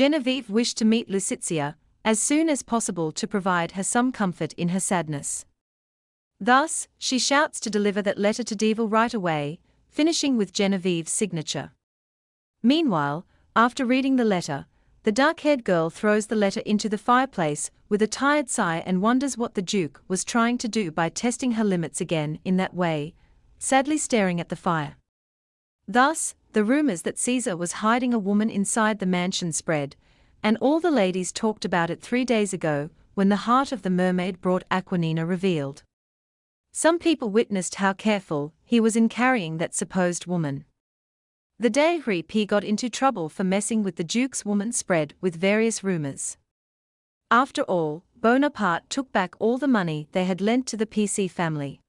Genevieve wished to meet Lucitia as soon as possible to provide her some comfort in her sadness. Thus, she shouts to deliver that letter to Devil right away, finishing with Genevieve's signature. Meanwhile, after reading the letter, the dark-haired girl throws the letter into the fireplace with a tired sigh and wonders what the Duke was trying to do by testing her limits again in that way, sadly staring at the fire. Thus, the rumors that Caesar was hiding a woman inside the mansion spread, and all the ladies talked about it 3 days ago when the heart of the mermaid brought Aquilina revealed. Some people witnessed how careful he was in carrying that supposed woman. The day he got into trouble for messing with the Duke's woman spread with various rumors. After all, Bonaparte took back all the money they had lent to the PC family.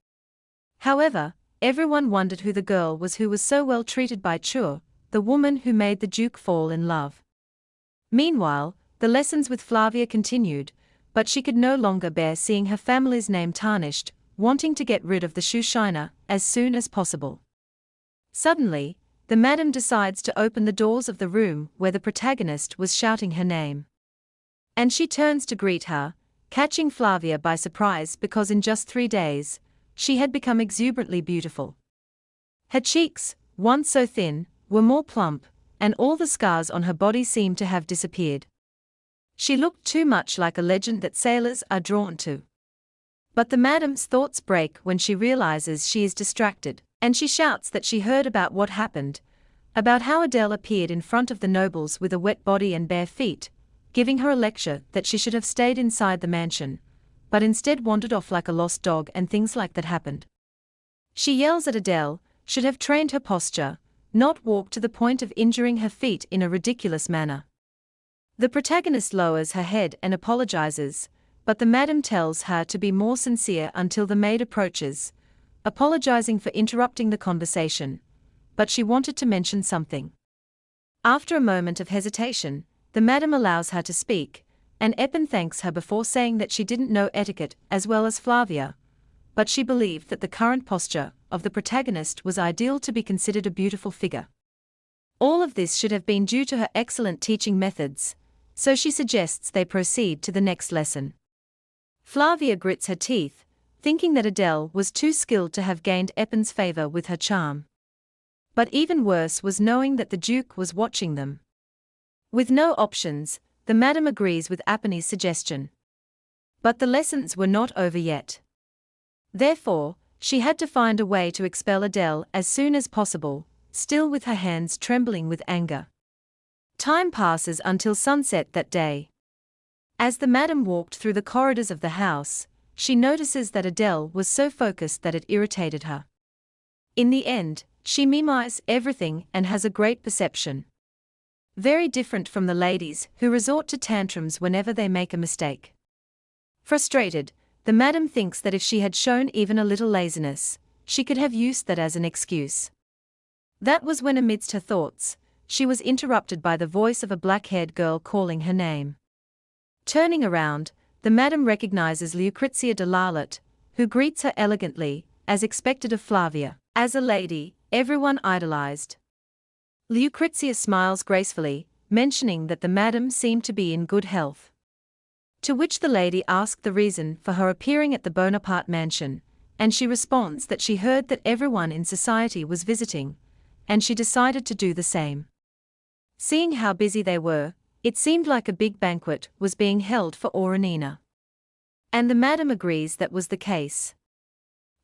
However, everyone wondered who the girl was who was so well treated by Chur, the woman who made the Duke fall in love. Meanwhile, the lessons with Flavia continued, but she could no longer bear seeing her family's name tarnished, wanting to get rid of the shoe shiner as soon as possible. Suddenly, the madam decides to open the doors of the room where the protagonist was shouting her name. And she turns to greet her, catching Flavia by surprise because in just 3 days, she had become exuberantly beautiful. Her cheeks, once so thin, were more plump, and all the scars on her body seemed to have disappeared. She looked too much like a legend that sailors are drawn to. But the madam's thoughts break when she realizes she is distracted, and she shouts that she heard about what happened, about how Adele appeared in front of the nobles with a wet body and bare feet, giving her a lecture that she should have stayed inside the mansion, but instead wandered off like a lost dog, and things like that happened. She yells at Adele, should have trained her posture, not walk to the point of injuring her feet in a ridiculous manner. The protagonist lowers her head and apologizes, but the madam tells her to be more sincere until the maid approaches, apologizing for interrupting the conversation, but she wanted to mention something. After a moment of hesitation, the madam allows her to speak, and Eppin thanks her before saying that she didn't know etiquette as well as Flavia, but she believed that the current posture of the protagonist was ideal to be considered a beautiful figure. All of this should have been due to her excellent teaching methods, so she suggests they proceed to the next lesson. Flavia grits her teeth, thinking that Adele was too skilled to have gained Eppin's favor with her charm. But even worse was knowing that the Duke was watching them. With no options, the madam agrees with Appini's suggestion. But the lessons were not over yet. Therefore, she had to find a way to expel Adele as soon as possible, still with her hands trembling with anger. Time passes until sunset that day. As the madam walked through the corridors of the house, she notices that Adele was so focused that it irritated her. In the end, she mimes everything and has a great perception. Very different from the ladies who resort to tantrums whenever they make a mistake. Frustrated, the madam thinks that if she had shown even a little laziness, she could have used that as an excuse. That was when, amidst her thoughts, she was interrupted by the voice of a black-haired girl calling her name. Turning around, the madam recognizes Lucrezia de Larlet, who greets her elegantly, as expected of Flavia. As a lady, everyone idolized. Lucrezia smiles gracefully, mentioning that the madam seemed to be in good health. To which the lady asked the reason for her appearing at the Bonaparte mansion, and she responds that she heard that everyone in society was visiting, and she decided to do the same. Seeing how busy they were, it seemed like a big banquet was being held for Oronina. And the madam agrees that was the case.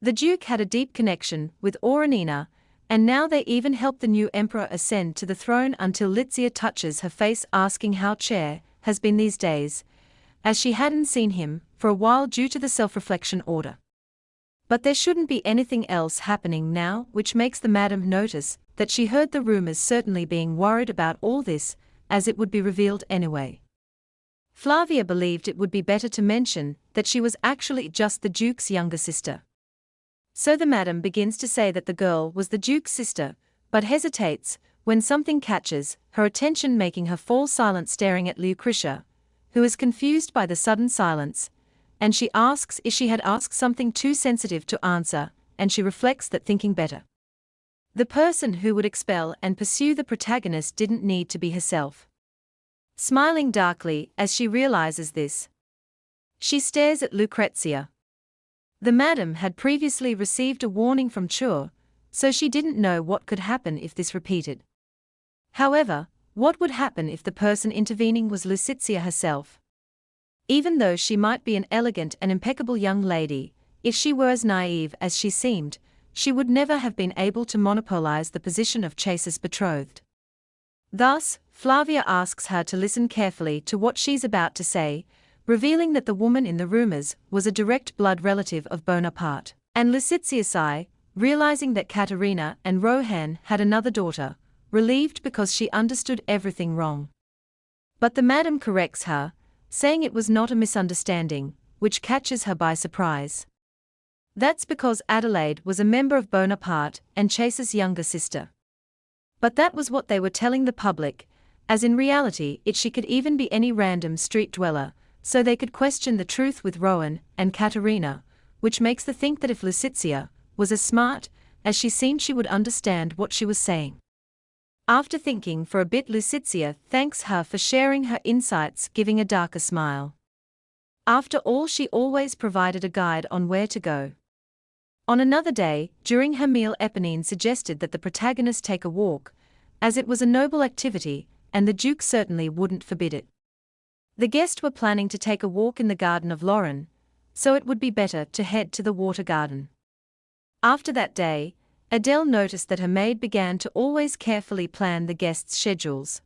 The Duke had a deep connection with Oronina, and now they even helped the new emperor ascend to the throne until Litzia touches her face asking how Chair has been these days, as she hadn't seen him for a while due to the self-reflection order. But there shouldn't be anything else happening now, which makes the madam notice that she heard the rumors, certainly being worried about all this, as it would be revealed anyway. Flavia believed it would be better to mention that she was actually just the Duke's younger sister. So the madam begins to say that the girl was the Duke's sister, but hesitates when something catches her attention, making her fall silent, staring at Lucretia, who is confused by the sudden silence, and she asks if she had asked something too sensitive to answer, and she reflects that thinking better. The person who would expel and pursue the protagonist didn't need to be herself. Smiling darkly as she realizes this, she stares at Lucrezia. The madam had previously received a warning from Chur, so she didn't know what could happen if this repeated. However, what would happen if the person intervening was Lucrezia herself? Even though she might be an elegant and impeccable young lady, if she were as naive as she seemed, she would never have been able to monopolize the position of Chase's betrothed. Thus, Flavia asks her to listen carefully to what she's about to say, revealing that the woman in the rumors was a direct blood relative of Bonaparte. And Lucrezia, realizing that Katerina and Rohan had another daughter, relieved because she understood everything wrong. But the madam corrects her, saying it was not a misunderstanding, which catches her by surprise. That's because Adelaide was a member of Bonaparte and Chase's younger sister. But that was what they were telling the public, as in reality she could even be any random street dweller, so they could question the truth with Rowan and Katerina, which makes them think that if Lucrezia was as smart as she seemed, she would understand what she was saying. After thinking for a bit, Lucrezia thanks her for sharing her insights, giving a darker smile. After all, she always provided a guide on where to go. On another day, during her meal, Eponine suggested that the protagonist take a walk, as it was a noble activity, and the Duke certainly wouldn't forbid it. The guests were planning to take a walk in the garden of Lauren, so it would be better to head to the water garden. After that day, Adele noticed that her maid began to always carefully plan the guests' schedules.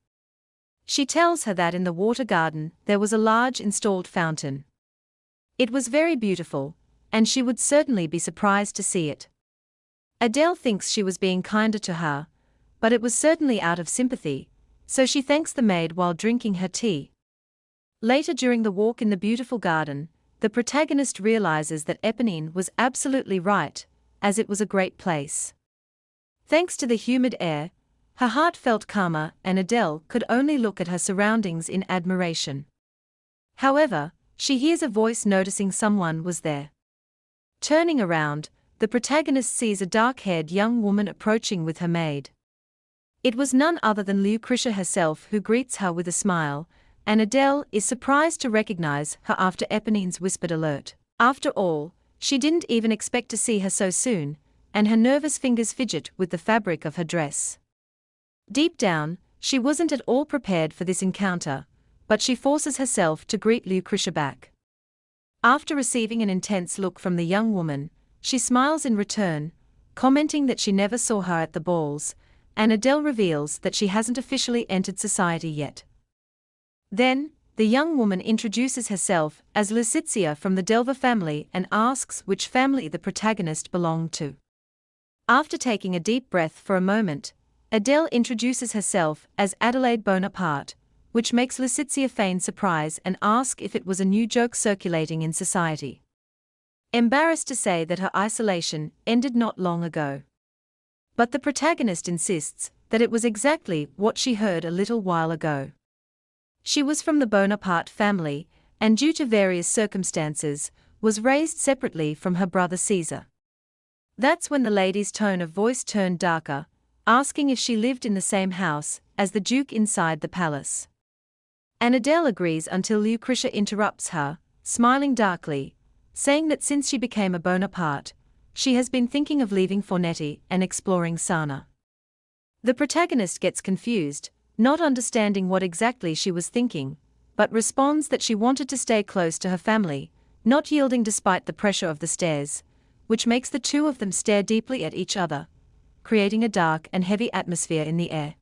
She tells her that in the water garden there was a large installed fountain. It was very beautiful, and she would certainly be surprised to see it. Adele thinks she was being kinder to her, but it was certainly out of sympathy, so she thanks the maid while drinking her tea. Later, during the walk in the beautiful garden, the protagonist realizes that Eponine was absolutely right, as it was a great place. Thanks to the humid air, her heart felt calmer, and Adele could only look at her surroundings in admiration. However, she hears a voice noticing someone was there. Turning around, the protagonist sees a dark-haired young woman approaching with her maid. It was none other than Lucretia herself, who greets her with a smile, and Adele is surprised to recognize her after Eponine's whispered alert. After all, she didn't even expect to see her so soon, and her nervous fingers fidget with the fabric of her dress. Deep down, she wasn't at all prepared for this encounter, but she forces herself to greet Lucretia back. After receiving an intense look from the young woman, she smiles in return, commenting that she never saw her at the balls, and Adele reveals that she hasn't officially entered society yet. Then, the young woman introduces herself as Lucrezia from the Delver family and asks which family the protagonist belonged to. After taking a deep breath for a moment, Adele introduces herself as Adelaide Bonaparte, which makes Lucrezia feign surprise and ask if it was a new joke circulating in society. Embarrassed to say that her isolation ended not long ago. But the protagonist insists that it was exactly what she heard a little while ago. She was from the Bonaparte family, and due to various circumstances, was raised separately from her brother Caesar. That's when the lady's tone of voice turned darker, asking if she lived in the same house as the Duke inside the palace. And Adele agrees until Lucretia interrupts her, smiling darkly, saying that since she became a Bonaparte, she has been thinking of leaving Fornetti and exploring Sana. The protagonist gets confused, not understanding what exactly she was thinking, but responds that she wanted to stay close to her family, not yielding despite the pressure of the stairs, which makes the two of them stare deeply at each other, creating a dark and heavy atmosphere in the air.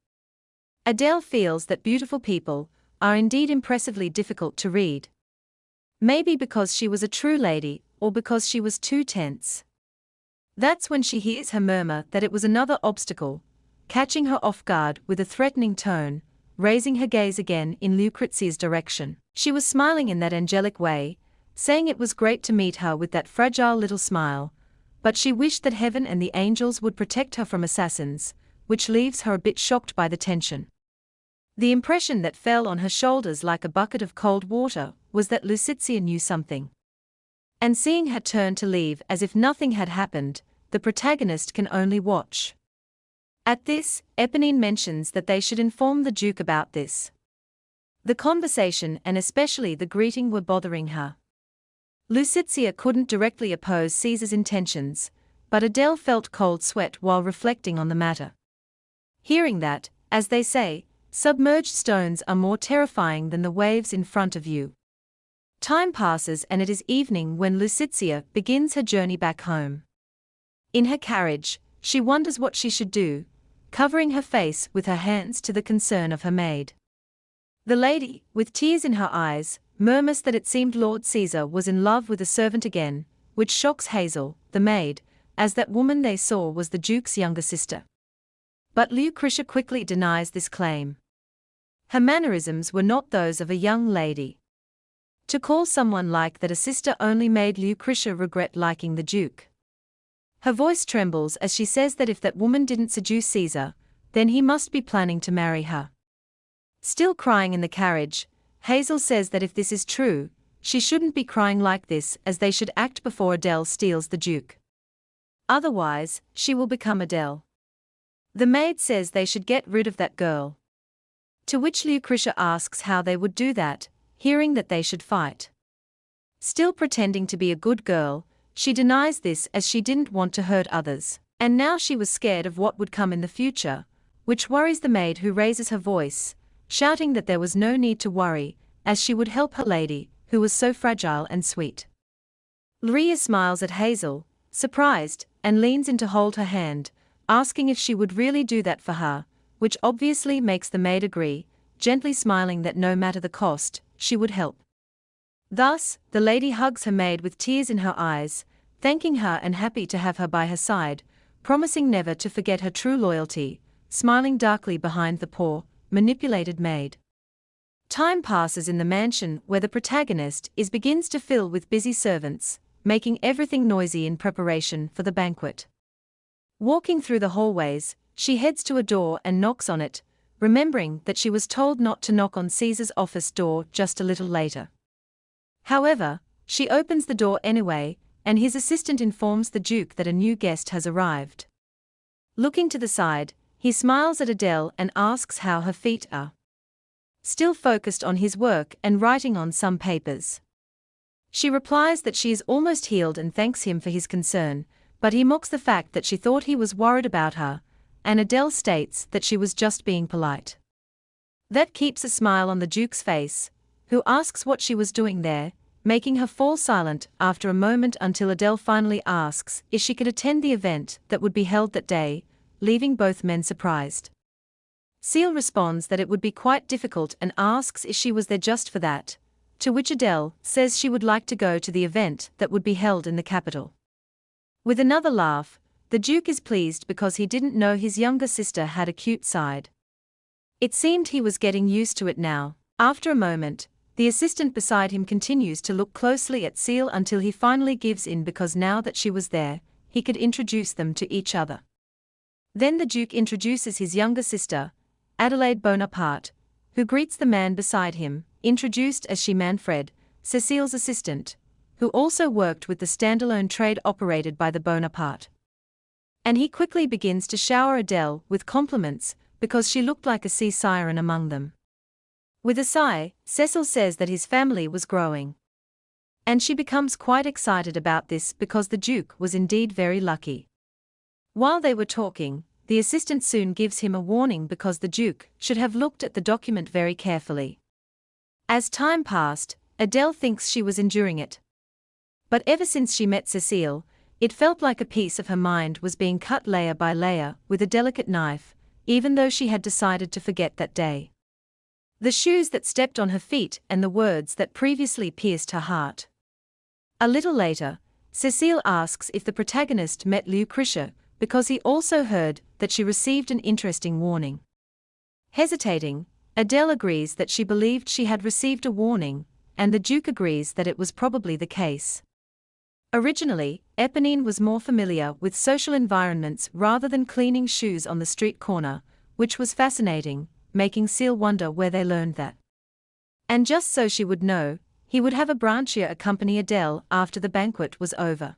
Adele feels that beautiful people are indeed impressively difficult to read. Maybe because she was a true lady, or because she was too tense. That's when she hears her murmur that it was another obstacle, catching her off guard with a threatening tone, raising her gaze again in Lucrezia's direction. She was smiling in that angelic way, saying it was great to meet her with that fragile little smile, but she wished that heaven and the angels would protect her from assassins, which leaves her a bit shocked by the tension. The impression that fell on her shoulders like a bucket of cold water was that Lucrezia knew something. And seeing her turn to leave as if nothing had happened, the protagonist can only watch. At this, Eponine mentions that they should inform the Duke about this. The conversation and especially the greeting were bothering her. Lucitia couldn't directly oppose Caesar's intentions, but Adele felt cold sweat while reflecting on the matter. Hearing that, as they say, submerged stones are more terrifying than the waves in front of you. Time passes and it is evening when Lucitia begins her journey back home. In her carriage, she wonders what she should do, covering her face with her hands to the concern of her maid. The lady, with tears in her eyes, murmurs that it seemed Lord Caesar was in love with a servant again, which shocks Hazel, the maid, as that woman they saw was the Duke's younger sister. But Lucretia quickly denies this claim. Her mannerisms were not those of a young lady. To call someone like that a sister only made Lucretia regret liking the Duke. Her voice trembles as she says that if that woman didn't seduce Caesar, then he must be planning to marry her. Still crying in the carriage, Hazel says that if this is true, she shouldn't be crying like this as they should act before Adele steals the Duke. Otherwise, she will become Adele. The maid says they should get rid of that girl. To which Lucretia asks how they would do that, hearing that they should fight. Still pretending to be a good girl, she denies this as she didn't want to hurt others, and now she was scared of what would come in the future, which worries the maid who raises her voice, shouting that there was no need to worry, as she would help her lady, who was so fragile and sweet. Luria smiles at Hazel, surprised, and leans in to hold her hand, asking if she would really do that for her, which obviously makes the maid agree, gently smiling that no matter the cost, she would help. Thus, the lady hugs her maid with tears in her eyes, thanking her and happy to have her by her side, promising never to forget her true loyalty, smiling darkly behind the poor, manipulated maid. Time passes in the mansion where the protagonist begins to fill with busy servants, making everything noisy in preparation for the banquet. Walking through the hallways, she heads to a door and knocks on it, remembering that she was told not to knock on Caesar's office door just a little later. However, she opens the door anyway, and his assistant informs the Duke that a new guest has arrived. Looking to the side, he smiles at Adele and asks how her feet are. Still focused on his work and writing on some papers. She replies that she is almost healed and thanks him for his concern, but he mocks the fact that she thought he was worried about her, and Adele states that she was just being polite. That keeps a smile on the Duke's face, who asks what she was doing there, making her fall silent after a moment until Adele finally asks if she could attend the event that would be held that day, leaving both men surprised. Seal responds that it would be quite difficult and asks if she was there just for that, to which Adele says she would like to go to the event that would be held in the capital. With another laugh, the Duke is pleased because he didn't know his younger sister had a cute side. It seemed he was getting used to it now. After a moment, the assistant beside him continues to look closely at Seal until he finally gives in because now that she was there, he could introduce them to each other. Then the Duke introduces his younger sister, Adelaide Bonaparte, who greets the man beside him, introduced as she Manfred, Cecile's assistant, who also worked with the standalone trade operated by the Bonaparte. And he quickly begins to shower Adele with compliments because she looked like a sea siren among them. With a sigh, Cecil says that his family was growing. And she becomes quite excited about this because the Duke was indeed very lucky. While they were talking, the assistant soon gives him a warning because the Duke should have looked at the document very carefully. As time passed, Adele thinks she was enduring it. But ever since she met Cecile, it felt like a piece of her mind was being cut layer by layer with a delicate knife, even though she had decided to forget that day. The shoes that stepped on her feet and the words that previously pierced her heart. A little later, Cecile asks if the protagonist met Lucretia, because he also heard that she received an interesting warning. Hesitating, Adele agrees that she believed she had received a warning, and the Duke agrees that it was probably the case. Originally, Eponine was more familiar with social environments rather than cleaning shoes on the street corner, which was fascinating, making Seal wonder where they learned that. And just so she would know, he would have a branchier accompany Adele after the banquet was over.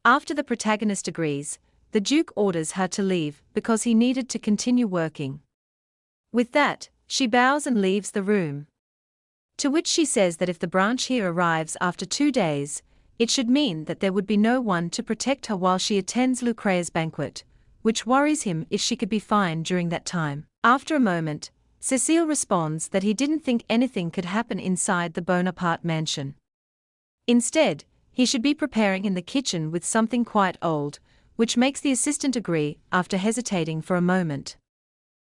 After the protagonist agrees, the Duke orders her to leave because he needed to continue working. With that, she bows and leaves the room. To which she says that if the branch here arrives after 2 days, it should mean that there would be no one to protect her while she attends Lucrea's banquet, which worries him if she could be fine during that time. After a moment, Cecile responds that he didn't think anything could happen inside the Bonaparte mansion. Instead, he should be preparing in the kitchen with something quite old, which makes the assistant agree after hesitating for a moment.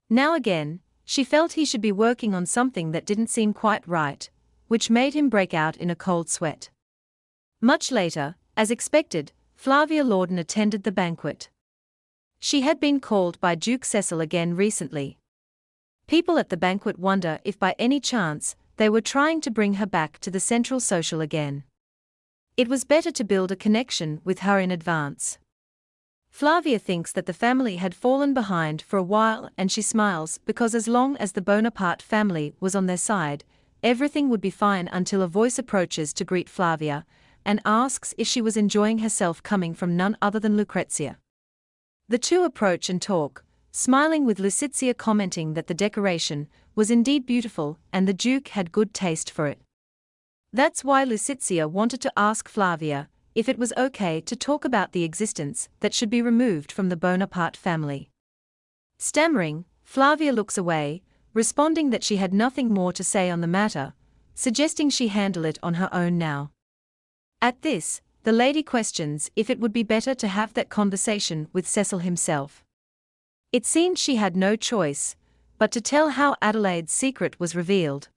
Now again, she felt he should be working on something that didn't seem quite right, which made him break out in a cold sweat. Much later, as expected, Flavia Lourdes attended the banquet. She had been called by Duke Cecil again recently. People at the banquet wonder if by any chance they were trying to bring her back to the central social again. It was better to build a connection with her in advance. Flavia thinks that the family had fallen behind for a while, and she smiles because as long as the Bonaparte family was on their side, everything would be fine until a voice approaches to greet Flavia and asks if she was enjoying herself, coming from none other than Lucrezia. The two approach and talk, smiling, with Lucrezia commenting that the decoration was indeed beautiful and the Duke had good taste for it. That's why Lucrezia wanted to ask Flavia if it was okay to talk about the existence that should be removed from the Bonaparte family. Stammering, Flavia looks away, responding that she had nothing more to say on the matter, suggesting she handle it on her own now. At this, the lady questions if it would be better to have that conversation with Cecil himself. It seemed she had no choice but to tell how Adelaide's secret was revealed.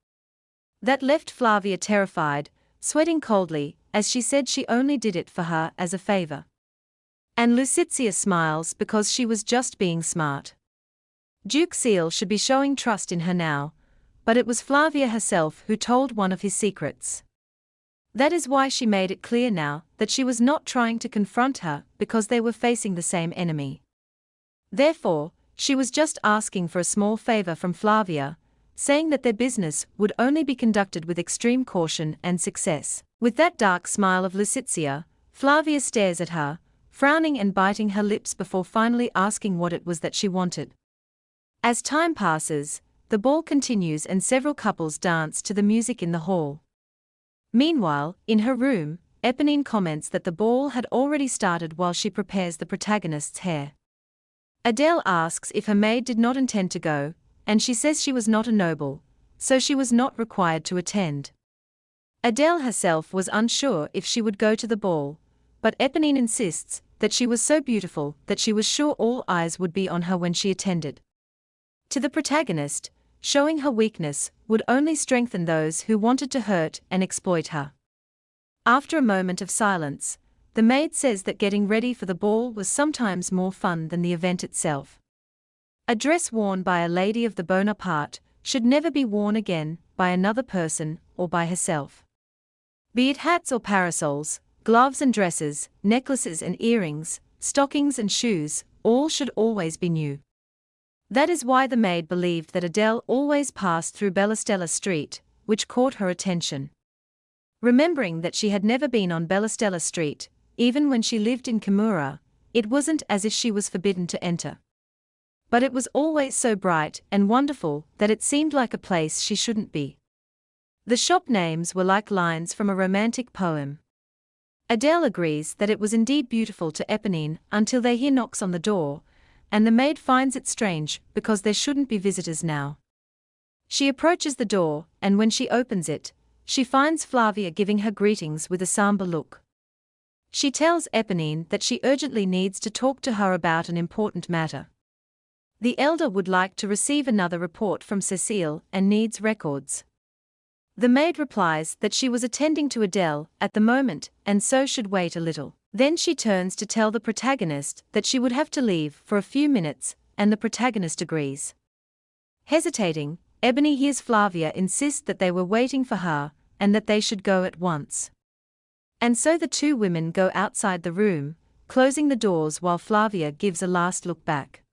That left Flavia terrified, sweating coldly, as she said she only did it for her as a favor. And Lucrezia smiles because she was just being smart. Duke Cecil should be showing trust in her now, but it was Flavia herself who told one of his secrets. That is why she made it clear now that she was not trying to confront her because they were facing the same enemy. Therefore, she was just asking for a small favor from Flavia, saying that their business would only be conducted with extreme caution and success. With that dark smile of Lucrezia, Flavia stares at her, frowning and biting her lips before finally asking what it was that she wanted. As time passes, the ball continues and several couples dance to the music in the hall. Meanwhile, in her room, Eponine comments that the ball had already started while she prepares the protagonist's hair. Adele asks if her maid did not intend to go, and she says she was not a noble, so she was not required to attend. Adele herself was unsure if she would go to the ball, but Eponine insists that she was so beautiful that she was sure all eyes would be on her when she attended. To the protagonist, showing her weakness would only strengthen those who wanted to hurt and exploit her. After a moment of silence, the maid says that getting ready for the ball was sometimes more fun than the event itself. A dress worn by a lady of the Bonaparte should never be worn again by another person or by herself. Be it hats or parasols, gloves and dresses, necklaces and earrings, stockings and shoes, all should always be new. That is why the maid believed that Adele always passed through Bellastella Street, which caught her attention. Remembering that she had never been on Bellastella Street, even when she lived in Kimura, it wasn't as if she was forbidden to enter. But it was always so bright and wonderful that it seemed like a place she shouldn't be. The shop names were like lines from a romantic poem. Adele agrees that it was indeed beautiful to Eponine until they hear knocks on the door, and the maid finds it strange because there shouldn't be visitors now. She approaches the door, and when she opens it, she finds Flavia giving her greetings with a somber look. She tells Eponine that she urgently needs to talk to her about an important matter. The elder would like to receive another report from Cecile and needs records. The maid replies that she was attending to Adele at the moment and so should wait a little. Then she turns to tell the protagonist that she would have to leave for a few minutes, and the protagonist agrees. Hesitating, Ebony hears Flavia insist that they were waiting for her and that they should go at once. And so the two women go outside the room, closing the doors while Flavia gives a last look back.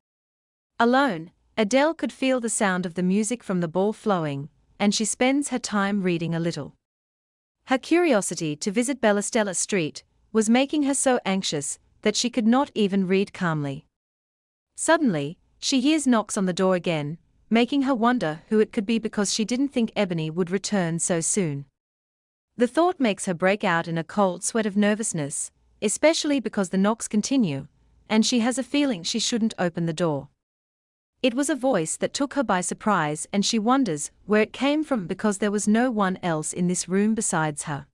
Alone, Adele could feel the sound of the music from the ball flowing, and she spends her time reading a little. Her curiosity to visit Bellastella Street was making her so anxious that she could not even read calmly. Suddenly, she hears knocks on the door again, making her wonder who it could be because she didn't think Ebony would return so soon. The thought makes her break out in a cold sweat of nervousness, especially because the knocks continue, and she has a feeling she shouldn't open the door. It was a voice that took her by surprise, and she wonders where it came from because there was no one else in this room besides her.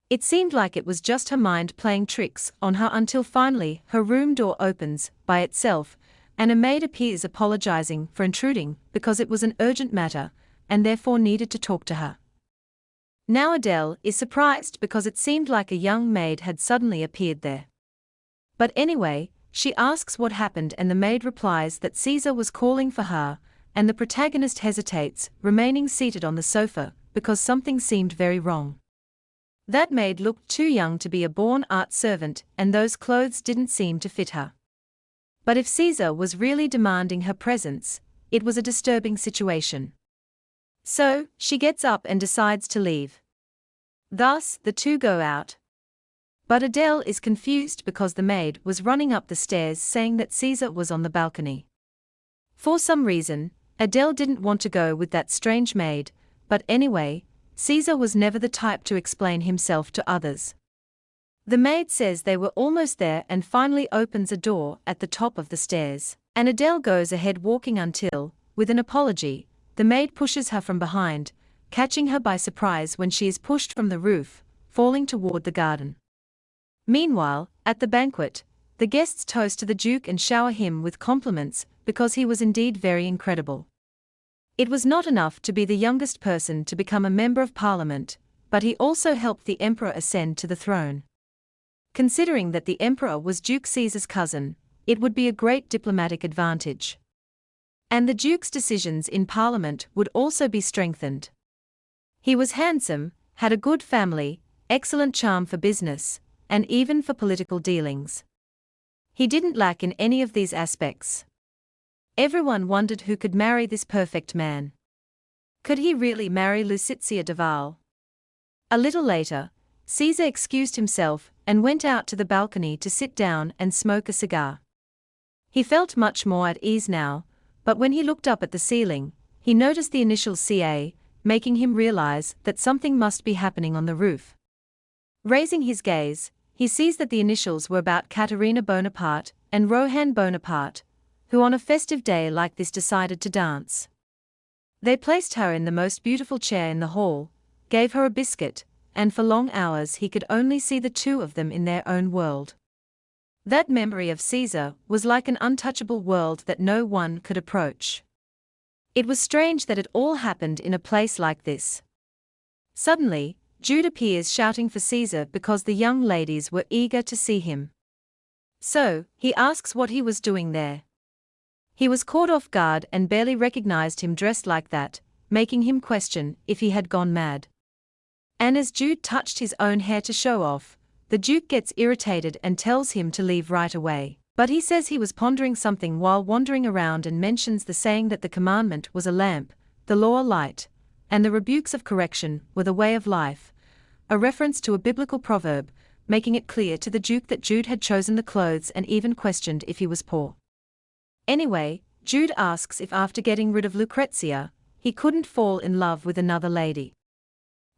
It seemed like it was just her mind playing tricks on her until finally her room door opens by itself, and a maid appears apologizing for intruding because it was an urgent matter and therefore needed to talk to her. Now Adele is surprised because it seemed like a young maid had suddenly appeared there. But anyway, she asks what happened and the maid replies that Caesar was calling for her, and the protagonist hesitates, remaining seated on the sofa, because something seemed very wrong. That maid looked too young to be a born art servant, and those clothes didn't seem to fit her. But if Caesar was really demanding her presence, it was a disturbing situation. So, she gets up and decides to leave. Thus, the two go out. But Adele is confused because the maid was running up the stairs saying that Caesar was on the balcony. For some reason, Adele didn't want to go with that strange maid, but anyway, Caesar was never the type to explain himself to others. The maid says they were almost there and finally opens a door at the top of the stairs, and Adele goes ahead walking until, with an apology, the maid pushes her from behind, catching her by surprise when she is pushed from the roof, falling toward the garden. Meanwhile, at the banquet, the guests toast to the Duke and shower him with compliments because he was indeed very incredible. It was not enough to be the youngest person to become a member of parliament, but he also helped the emperor ascend to the throne. Considering that the emperor was Duke Caesar's cousin, it would be a great diplomatic advantage. And the Duke's decisions in parliament would also be strengthened. He was handsome, had a good family, excellent charm for business, and even for political dealings. He didn't lack in any of these aspects. Everyone wondered who could marry this perfect man. Could he really marry Lucitia de Val? A little later, Caesar excused himself and went out to the balcony to sit down and smoke a cigar. He felt much more at ease now, but when he looked up at the ceiling, he noticed the initials CA, making him realize that something must be happening on the roof. Raising his gaze, he sees that the initials were about Katerina Bonaparte and Rohan Bonaparte, who on a festive day like this decided to dance. They placed her in the most beautiful chair in the hall, gave her a biscuit, and for long hours he could only see the two of them in their own world. That memory of Caesar was like an untouchable world that no one could approach. It was strange that it all happened in a place like this. Suddenly, Jude appears shouting for Caesar because the young ladies were eager to see him. So, he asks what he was doing there. He was caught off guard and barely recognized him dressed like that, making him question if he had gone mad. And as Jude touched his own hair to show off, the Duke gets irritated and tells him to leave right away. But he says he was pondering something while wandering around and mentions the saying that the commandment was a lamp, the law a light, and the rebukes of correction were the way of life, a reference to a biblical proverb, making it clear to the Duke that Jude had chosen the clothes and even questioned if he was poor. Anyway, Jude asks if after getting rid of Lucrezia, he couldn't fall in love with another lady.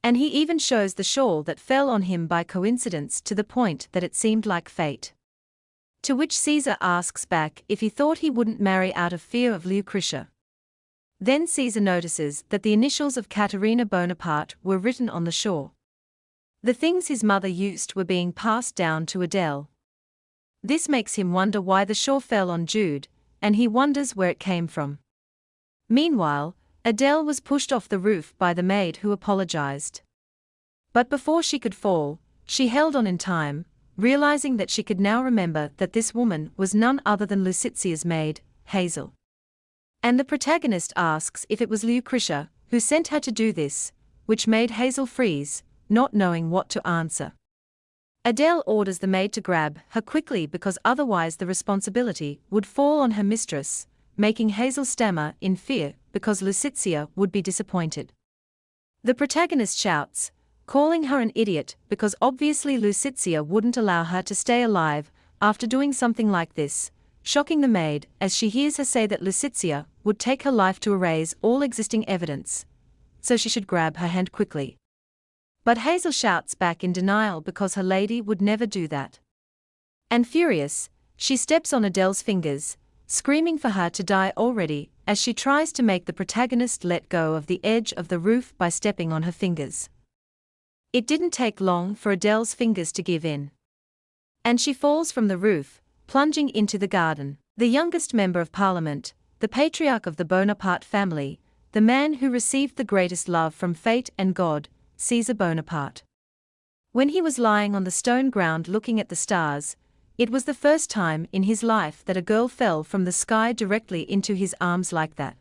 And he even shows the shawl that fell on him by coincidence to the point that it seemed like fate. To which Caesar asks back if he thought he wouldn't marry out of fear of Lucretia. Then Caesar notices that the initials of Katerina Bonaparte were written on the shawl. The things his mother used were being passed down to Adele. This makes him wonder why the shawl fell on Jude, and he wonders where it came from. Meanwhile, Adele was pushed off the roof by the maid who apologized. But before she could fall, she held on in time, realizing that she could now remember that this woman was none other than Lucitia's maid, Hazel. And the protagonist asks if it was Lucretia who sent her to do this, which made Hazel freeze, not knowing what to answer. Adele orders the maid to grab her quickly because otherwise the responsibility would fall on her mistress, making Hazel stammer in fear because Lucitia would be disappointed. The protagonist shouts, calling her an idiot because obviously Lucitia wouldn't allow her to stay alive after doing something like this, shocking the maid as she hears her say that Lucitia would take her life to erase all existing evidence, so she should grab her hand quickly. But Hazel shouts back in denial because her lady would never do that. And furious, she steps on Adele's fingers, screaming for her to die already as she tries to make the protagonist let go of the edge of the roof by stepping on her fingers. It didn't take long for Adele's fingers to give in. And she falls from the roof, plunging into the garden. The youngest member of parliament, the patriarch of the Bonaparte family, the man who received the greatest love from fate and God, Caesar Bonaparte. When he was lying on the stone ground looking at the stars, it was the first time in his life that a girl fell from the sky directly into his arms like that.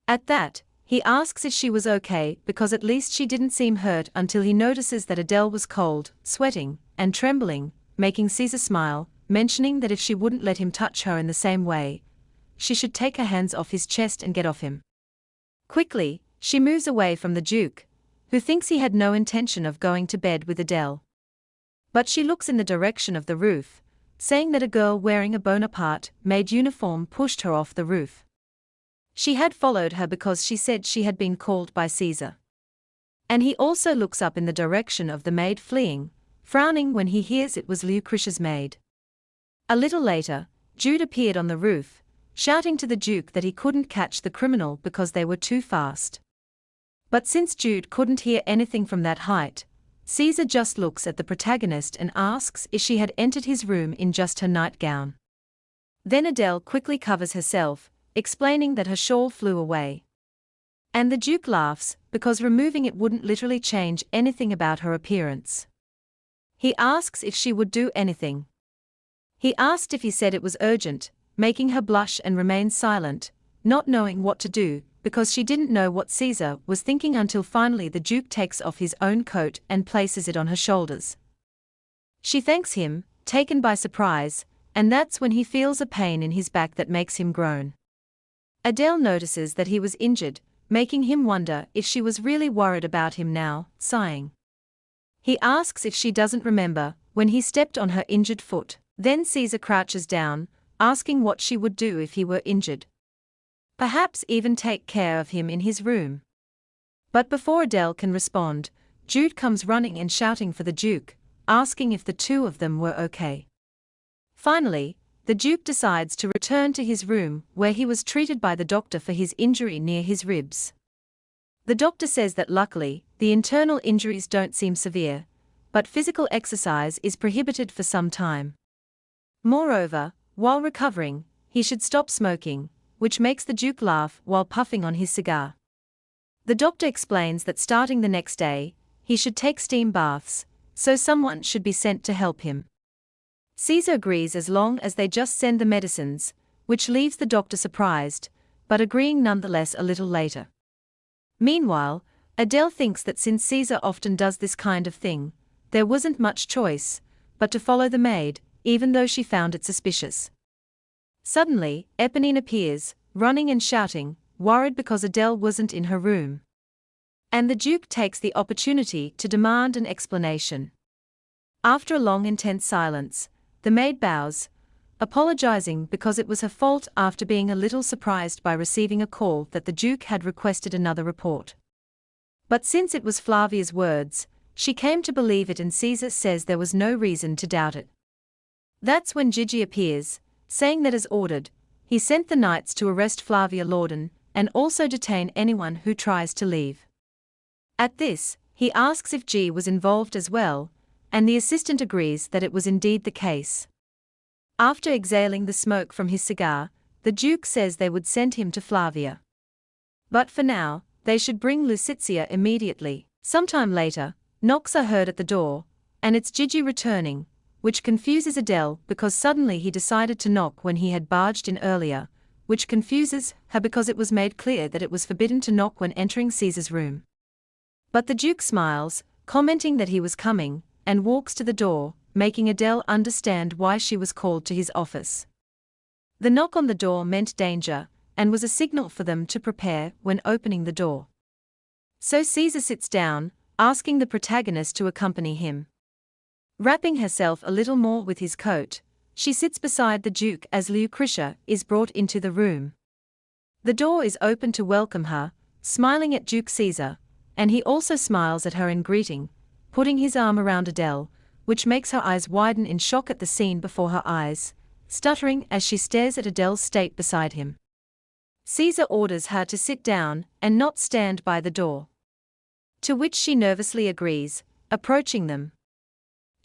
At that, he asks if she was okay because at least she didn't seem hurt until he notices that Adele was cold, sweating, and trembling, making Caesar smile, mentioning that if she wouldn't let him touch her in the same way, she should take her hands off his chest and get off him. Quickly, she moves away from the Duke, who thinks he had no intention of going to bed with Adele. But she looks in the direction of the roof, saying that a girl wearing a Bonaparte-made uniform pushed her off the roof. She had followed her because she said she had been called by Caesar. And he also looks up in the direction of the maid fleeing, frowning when he hears it was Lucretia's maid. A little later, Jude appeared on the roof, shouting to the Duke that he couldn't catch the criminal because they were too fast. But since Jude couldn't hear anything from that height, Caesar just looks at the protagonist and asks if she had entered his room in just her nightgown. Then Adele quickly covers herself, explaining that her shawl flew away. And the Duke laughs, because removing it wouldn't literally change anything about her appearance. He asks if she would do anything. He asked if he said it was urgent, making her blush and remain silent, not knowing what to do, because she didn't know what Caesar was thinking until finally the Duke takes off his own coat and places it on her shoulders. She thanks him, taken by surprise, and that's when he feels a pain in his back that makes him groan. Adele notices that he was injured, making him wonder if she was really worried about him now, sighing. He asks if she doesn't remember when he stepped on her injured foot. Then Caesar crouches down, asking what she would do if he were injured. Perhaps even take care of him in his room. But before Adele can respond, Jude comes running and shouting for the Duke, asking if the two of them were okay. Finally, the Duke decides to return to his room where he was treated by the doctor for his injury near his ribs. The doctor says that luckily, the internal injuries don't seem severe, but physical exercise is prohibited for some time. Moreover, while recovering, he should stop smoking, which makes the Duke laugh while puffing on his cigar. The doctor explains that starting the next day, he should take steam baths, so someone should be sent to help him. Caesar agrees as long as they just send the medicines, which leaves the doctor surprised, but agreeing nonetheless a little later. Meanwhile, Adele thinks that since Caesar often does this kind of thing, there wasn't much choice but to follow the maid, even though she found it suspicious. Suddenly, Eponine appears, running and shouting, worried because Adele wasn't in her room. And the Duke takes the opportunity to demand an explanation. After a long intense silence, the maid bows, apologizing because it was her fault after being a little surprised by receiving a call that the Duke had requested another report. But since it was Flavia's words, she came to believe it and Caesar says there was no reason to doubt it. That's when Gigi appears, saying that as ordered, he sent the knights to arrest Flavia Lourdes and also detain anyone who tries to leave. At this, he asks if G was involved as well, and the assistant agrees that it was indeed the case. After exhaling the smoke from his cigar, the Duke says they would send him to Flavia. But for now, they should bring Lucitia immediately. Sometime later, knocks are heard at the door, and it's Gigi returning, which confuses Adele because suddenly he decided to knock when he had barged in earlier, which confuses her because it was made clear that it was forbidden to knock when entering Caesar's room. But the Duke smiles, commenting that he was coming, and walks to the door, making Adele understand why she was called to his office. The knock on the door meant danger, and was a signal for them to prepare when opening the door. So Caesar sits down, asking the protagonist to accompany him. Wrapping herself a little more with his coat, She sits beside the Duke as Lucretia is brought into the room. The door is open to welcome her, smiling at Duke Caesar, and he also smiles at her in greeting, putting his arm around Adele, which makes her eyes widen in shock at the scene before her eyes, stuttering as she stares at Adele's state beside him. Caesar orders her to sit down and not stand by the door. To which she nervously agrees, approaching them.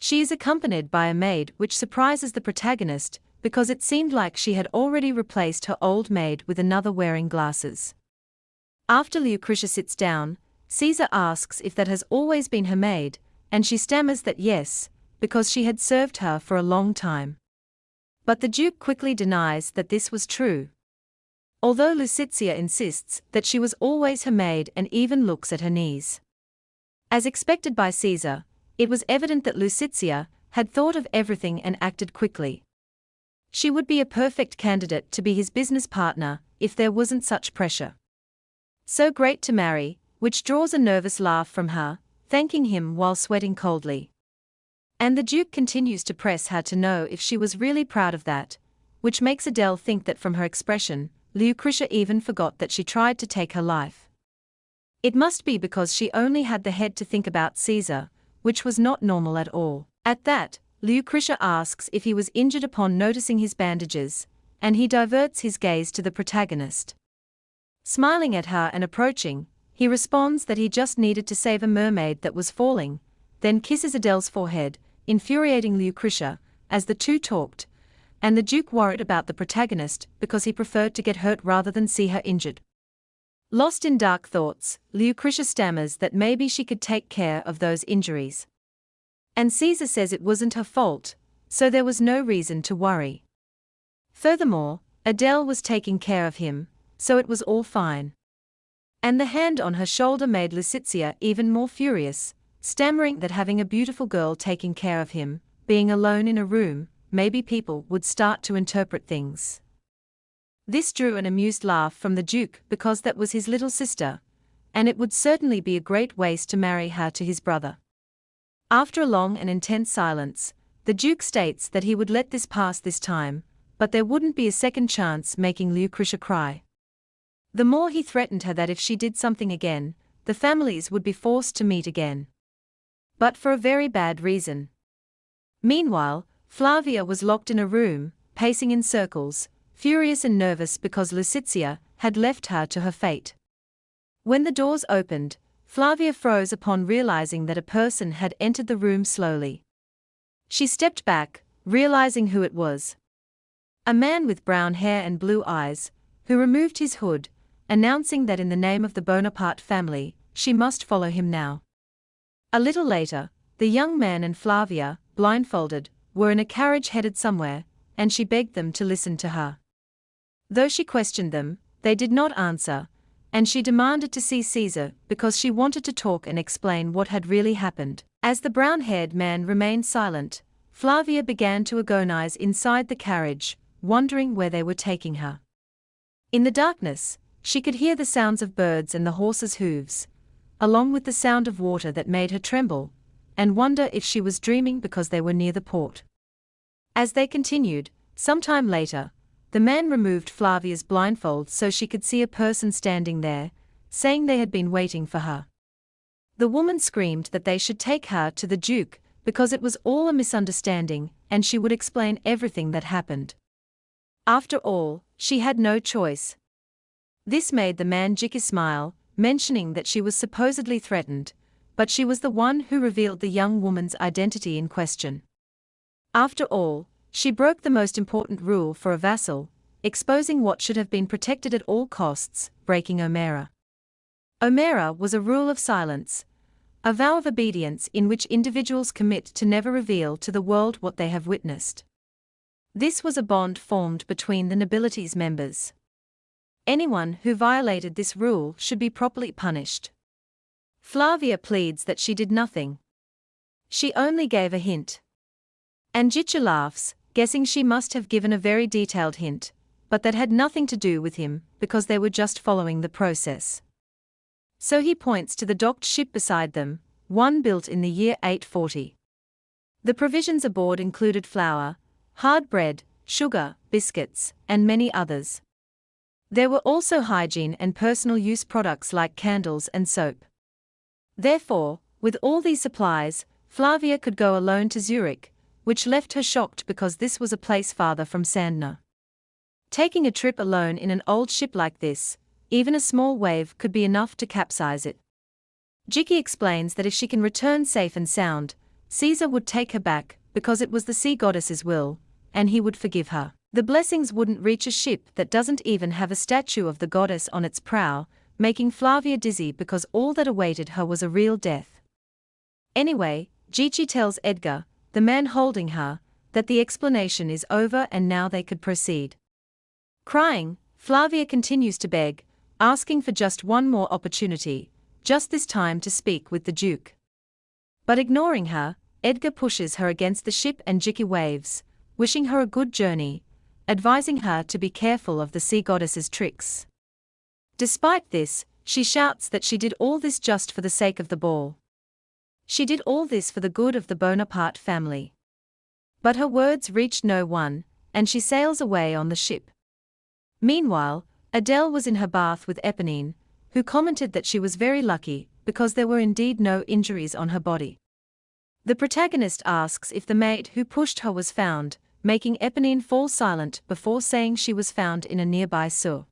She is accompanied by a maid, which surprises the protagonist because it seemed like she had already replaced her old maid with another wearing glasses. After Lucretia sits down, Caesar asks if that has always been her maid, and she stammers that yes, because she had served her for a long time. But the Duke quickly denies that this was true. Although Lucitia insists that she was always her maid and even looks at her knees. As expected by Caesar, it was evident that Lucitia had thought of everything and acted quickly. She would be a perfect candidate to be his business partner if there wasn't such pressure. So great to marry, which draws a nervous laugh from her, thanking him while sweating coldly. And the Duke continues to press her to know if she was really proud of that, which makes Adele think that from her expression, Lucretia even forgot that she tried to take her life. It must be because she only had the head to think about Caesar, which was not normal at all. At that, Lucretia asks if he was injured upon noticing his bandages, and he diverts his gaze to the protagonist. Smiling at her and approaching, he responds that he just needed to save a mermaid that was falling, then kisses Adele's forehead, infuriating Lucretia, as the two talked, and the Duke worried about the protagonist because he preferred to get hurt rather than see her injured. Lost in dark thoughts, Lucretia stammers that maybe she could take care of those injuries. And Caesar says it wasn't her fault, so there was no reason to worry. Furthermore, Adele was taking care of him, so it was all fine. And the hand on her shoulder made Lucitia even more furious, stammering that having a beautiful girl taking care of him, being alone in a room, maybe people would start to interpret things. This drew an amused laugh from the Duke because that was his little sister, and it would certainly be a great waste to marry her to his brother. After a long and intense silence, the Duke states that he would let this pass this time, but there wouldn't be a second chance making Lucretia cry. The more he threatened her that if she did something again, the families would be forced to meet again. But for a very bad reason. Meanwhile, Flavia was locked in a room, pacing in circles, furious and nervous because Lucitia had left her to her fate. When the doors opened, Flavia froze upon realizing that a person had entered the room slowly. She stepped back, realizing who it was. A man with brown hair and blue eyes, who removed his hood, announcing that in the name of the Bonaparte family, she must follow him now. A little later, the young man and Flavia, blindfolded, were in a carriage headed somewhere, and she begged them to listen to her. Though she questioned them, they did not answer, and she demanded to see Caesar because she wanted to talk and explain what had really happened. As the brown-haired man remained silent, Flavia began to agonize inside the carriage, wondering where they were taking her. In the darkness, she could hear the sounds of birds and the horses' hooves, along with the sound of water that made her tremble, and wonder if she was dreaming because they were near the port. As they continued, some time later, the man removed Flavia's blindfold so she could see a person standing there, saying they had been waiting for her. The woman screamed that they should take her to the Duke because it was all a misunderstanding and she would explain everything that happened. After all, she had no choice. This made the man jicky smile, mentioning that she was supposedly threatened, but she was the one who revealed the young woman's identity in question. After all, she broke the most important rule for a vassal, exposing what should have been protected at all costs, breaking Omera. Omera was a rule of silence, a vow of obedience in which individuals commit to never reveal to the world what they have witnessed. This was a bond formed between the nobility's members. Anyone who violated this rule should be properly punished. Flavia pleads that she did nothing. She only gave a hint. Anjitya laughs, guessing she must have given a very detailed hint, but that had nothing to do with him because they were just following the process. So he points to the docked ship beside them, one built in the year 840. The provisions aboard included flour, hard bread, sugar, biscuits, and many others. There were also hygiene and personal use products like candles and soap. Therefore, with all these supplies, Flavia could go alone to Zurich, which left her shocked because this was a place farther from Sandner. Taking a trip alone in an old ship like this, even a small wave could be enough to capsize it. Jiki explains that if she can return safe and sound, Caesar would take her back, because it was the sea goddess's will, and he would forgive her. The blessings wouldn't reach a ship that doesn't even have a statue of the goddess on its prow, making Flavia dizzy because all that awaited her was a real death. Anyway, Jiki tells Edgar, the man holding her, that the explanation is over and now they could proceed. Crying, Flavia continues to beg, asking for just one more opportunity, just this time to speak with the Duke. But ignoring her, Edgar pushes her against the ship and Jiki waves, wishing her a good journey, advising her to be careful of the sea goddess's tricks. Despite this, she shouts that she did all this just for the sake of the ball. She did all this for the good of the Bonaparte family. But her words reached no one, and she sails away on the ship. Meanwhile, Adele was in her bath with Eponine, who commented that she was very lucky, because there were indeed no injuries on her body. The protagonist asks if the mate who pushed her was found, making Eponine fall silent before saying she was found in a nearby sewer.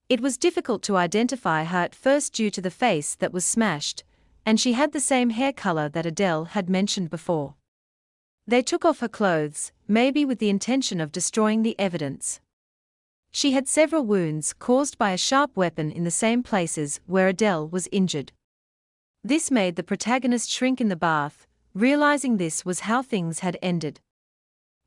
It was difficult to identify her at first due to the face that was smashed, and she had the same hair color that Adele had mentioned before. They took off her clothes, maybe with the intention of destroying the evidence. She had several wounds caused by a sharp weapon in the same places where Adele was injured. This made the protagonist shrink in the bath, realizing this was how things had ended.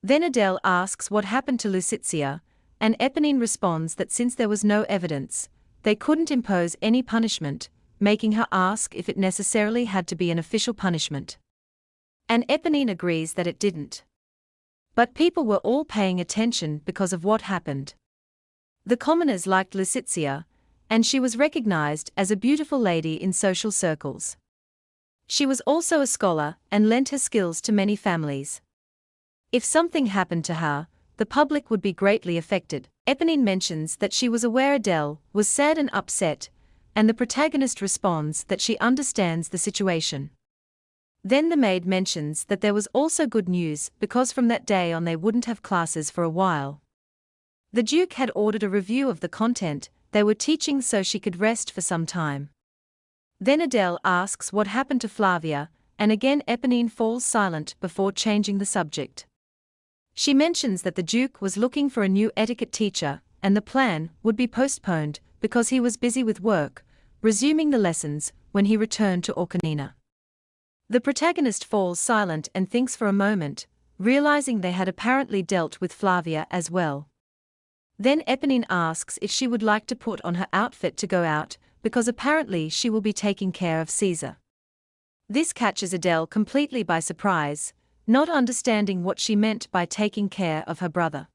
Then Adele asks what happened to Lucitia, and Eponine responds that since there was no evidence, they couldn't impose any punishment, making her ask if it necessarily had to be an official punishment. And Eponine agrees that it didn't. But people were all paying attention because of what happened. The commoners liked Lucitia, and she was recognized as a beautiful lady in social circles. She was also a scholar and lent her skills to many families. If something happened to her, the public would be greatly affected. Eponine mentions that she was aware Adele was sad and upset, and the protagonist responds that she understands the situation. Then the maid mentions that there was also good news because from that day on they wouldn't have classes for a while. The Duke had ordered a review of the content they were teaching so she could rest for some time. Then Adele asks what happened to Flavia, and again Eponine falls silent before changing the subject. She mentions that the Duke was looking for a new etiquette teacher, and the plan would be postponed because he was busy with work, resuming the lessons when he returned to Orkanina. The protagonist falls silent and thinks for a moment, realizing they had apparently dealt with Flavia as well. Then Eponine asks if she would like to put on her outfit to go out, because apparently she will be taking care of Caesar. This catches Adele completely by surprise, not understanding what she meant by taking care of her brother.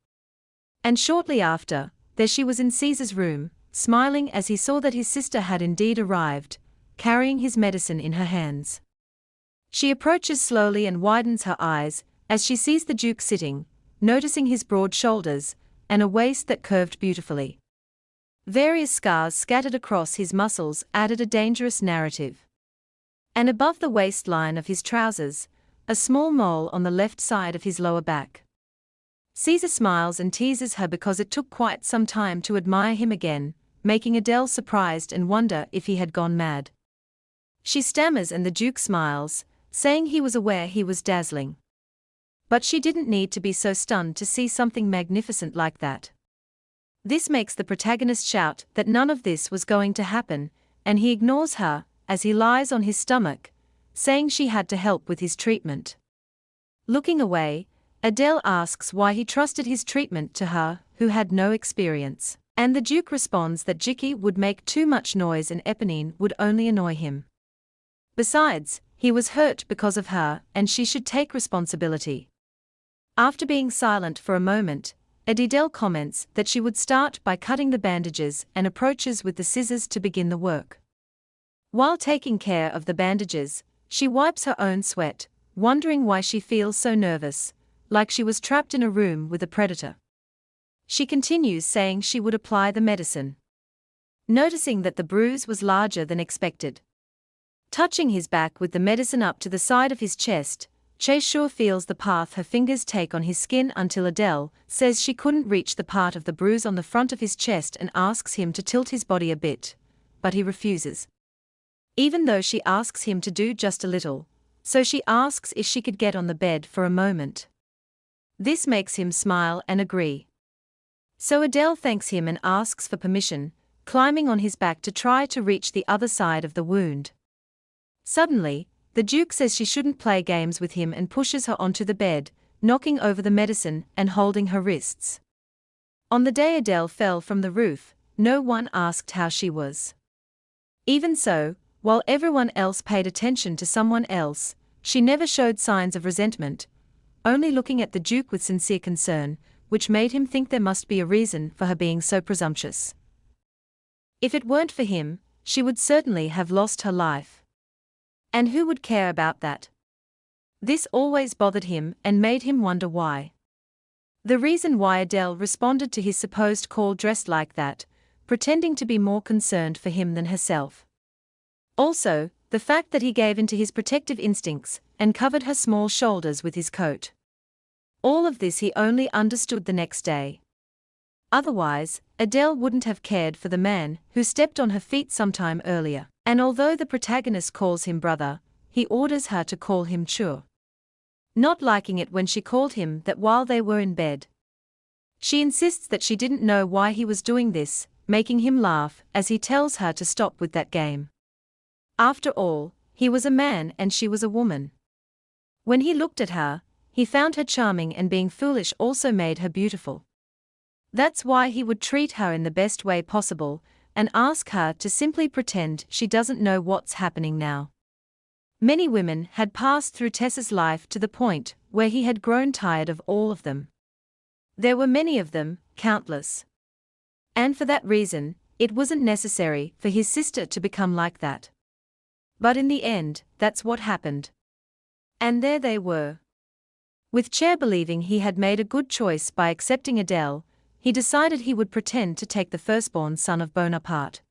And shortly after, there she was in Caesar's room, smiling as he saw that his sister had indeed arrived, carrying his medicine in her hands. She approaches slowly and widens her eyes, as she sees the Duke sitting, noticing his broad shoulders, and a waist that curved beautifully. Various scars scattered across his muscles added a dangerous narrative. And above the waistline of his trousers, a small mole on the left side of his lower back. Caesar smiles and teases her because it took quite some time to admire him again, making Adele surprised and wonder if he had gone mad. She stammers and the Duke smiles, saying he was aware he was dazzling. But she didn't need to be so stunned to see something magnificent like that. This makes the protagonist shout that none of this was going to happen, and he ignores her, as he lies on his stomach, saying she had to help with his treatment. Looking away, Adele asks why he trusted his treatment to her, who had no experience, and the Duke responds that Jiki would make too much noise and Eponine would only annoy him. Besides, he was hurt because of her and she should take responsibility. After being silent for a moment, Adele comments that she would start by cutting the bandages and approaches with the scissors to begin the work. While taking care of the bandages, she wipes her own sweat, wondering why she feels so nervous, like she was trapped in a room with a predator. She continues saying she would apply the medicine. Noticing that the bruise was larger than expected. Touching his back with the medicine up to the side of his chest, Chae-sure feels the path her fingers take on his skin until Adele says she couldn't reach the part of the bruise on the front of his chest and asks him to tilt his body a bit, but he refuses. Even though she asks him to do just a little, so she asks if she could get on the bed for a moment. This makes him smile and agree. So Adele thanks him and asks for permission, climbing on his back to try to reach the other side of the wound. Suddenly, the Duke says she shouldn't play games with him and pushes her onto the bed, knocking over the medicine and holding her wrists. On the day Adele fell from the roof, no one asked how she was. Even so, while everyone else paid attention to someone else, she never showed signs of resentment, only looking at the Duke with sincere concern, which made him think there must be a reason for her being so presumptuous. If it weren't for him, she would certainly have lost her life. And who would care about that? This always bothered him and made him wonder why. The reason why Adele responded to his supposed call dressed like that, pretending to be more concerned for him than herself. Also, the fact that he gave in to his protective instincts and covered her small shoulders with his coat. All of this he only understood the next day. Otherwise, Adele wouldn't have cared for the man who stepped on her feet sometime earlier. And although the protagonist calls him brother, he orders her to call him Chur. Not liking it when she called him that while they were in bed. She insists that she didn't know why he was doing this, making him laugh as he tells her to stop with that game. After all, he was a man and she was a woman. When he looked at her, he found her charming and being foolish also made her beautiful. That's why he would treat her in the best way possible, and ask her to simply pretend she doesn't know what's happening now. Many women had passed through Tessa's life to the point where he had grown tired of all of them. There were many of them, countless. And for that reason, it wasn't necessary for his sister to become like that. But in the end, that's what happened. And there they were. With Chae believing he had made a good choice by accepting Adele, he decided he would pretend to take the firstborn son of Bonaparte.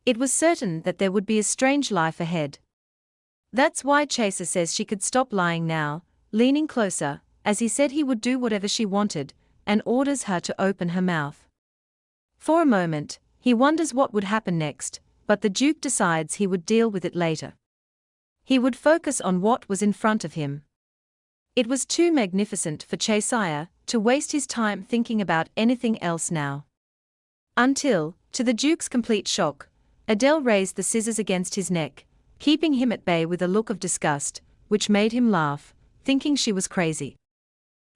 It was certain that there would be a strange life ahead. That's why Chaser says she could stop lying now, leaning closer, as he said he would do whatever she wanted, and orders her to open her mouth. For a moment, he wonders what would happen next, but the Duke decides he would deal with it later. He would focus on what was in front of him. It was too magnificent for Chae to waste his time thinking about anything else now. Until, to the Duke's complete shock, Adele raised the scissors against his neck, keeping him at bay with a look of disgust, which made him laugh, thinking she was crazy.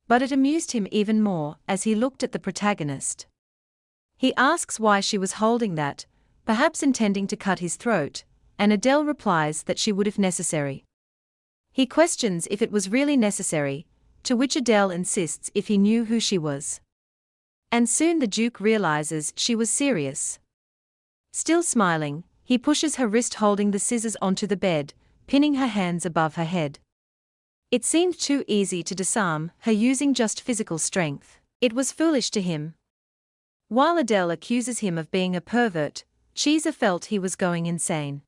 But it amused him even more as he looked at the protagonist. He asks why she was holding that, perhaps intending to cut his throat, and Adele replies that she would if necessary. He questions if it was really necessary, to which Adele insists if he knew who she was. And soon the Duke realizes she was serious. Still smiling, he pushes her wrist holding the scissors onto the bed, pinning her hands above her head. It seemed too easy to disarm her using just physical strength. It was foolish to him. While Adele accuses him of being a pervert, Chae felt he was going insane.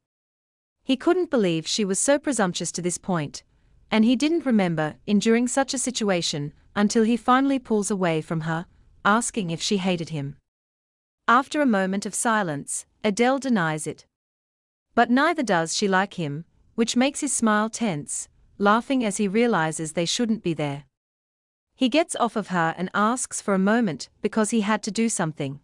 He couldn't believe she was so presumptuous to this point, and he didn't remember enduring such a situation until he finally pulls away from her, asking if she hated him. After a moment of silence, Adele denies it. But neither does she like him, which makes his smile tense, laughing as he realizes they shouldn't be there. He gets off of her and asks for a moment because he had to do something.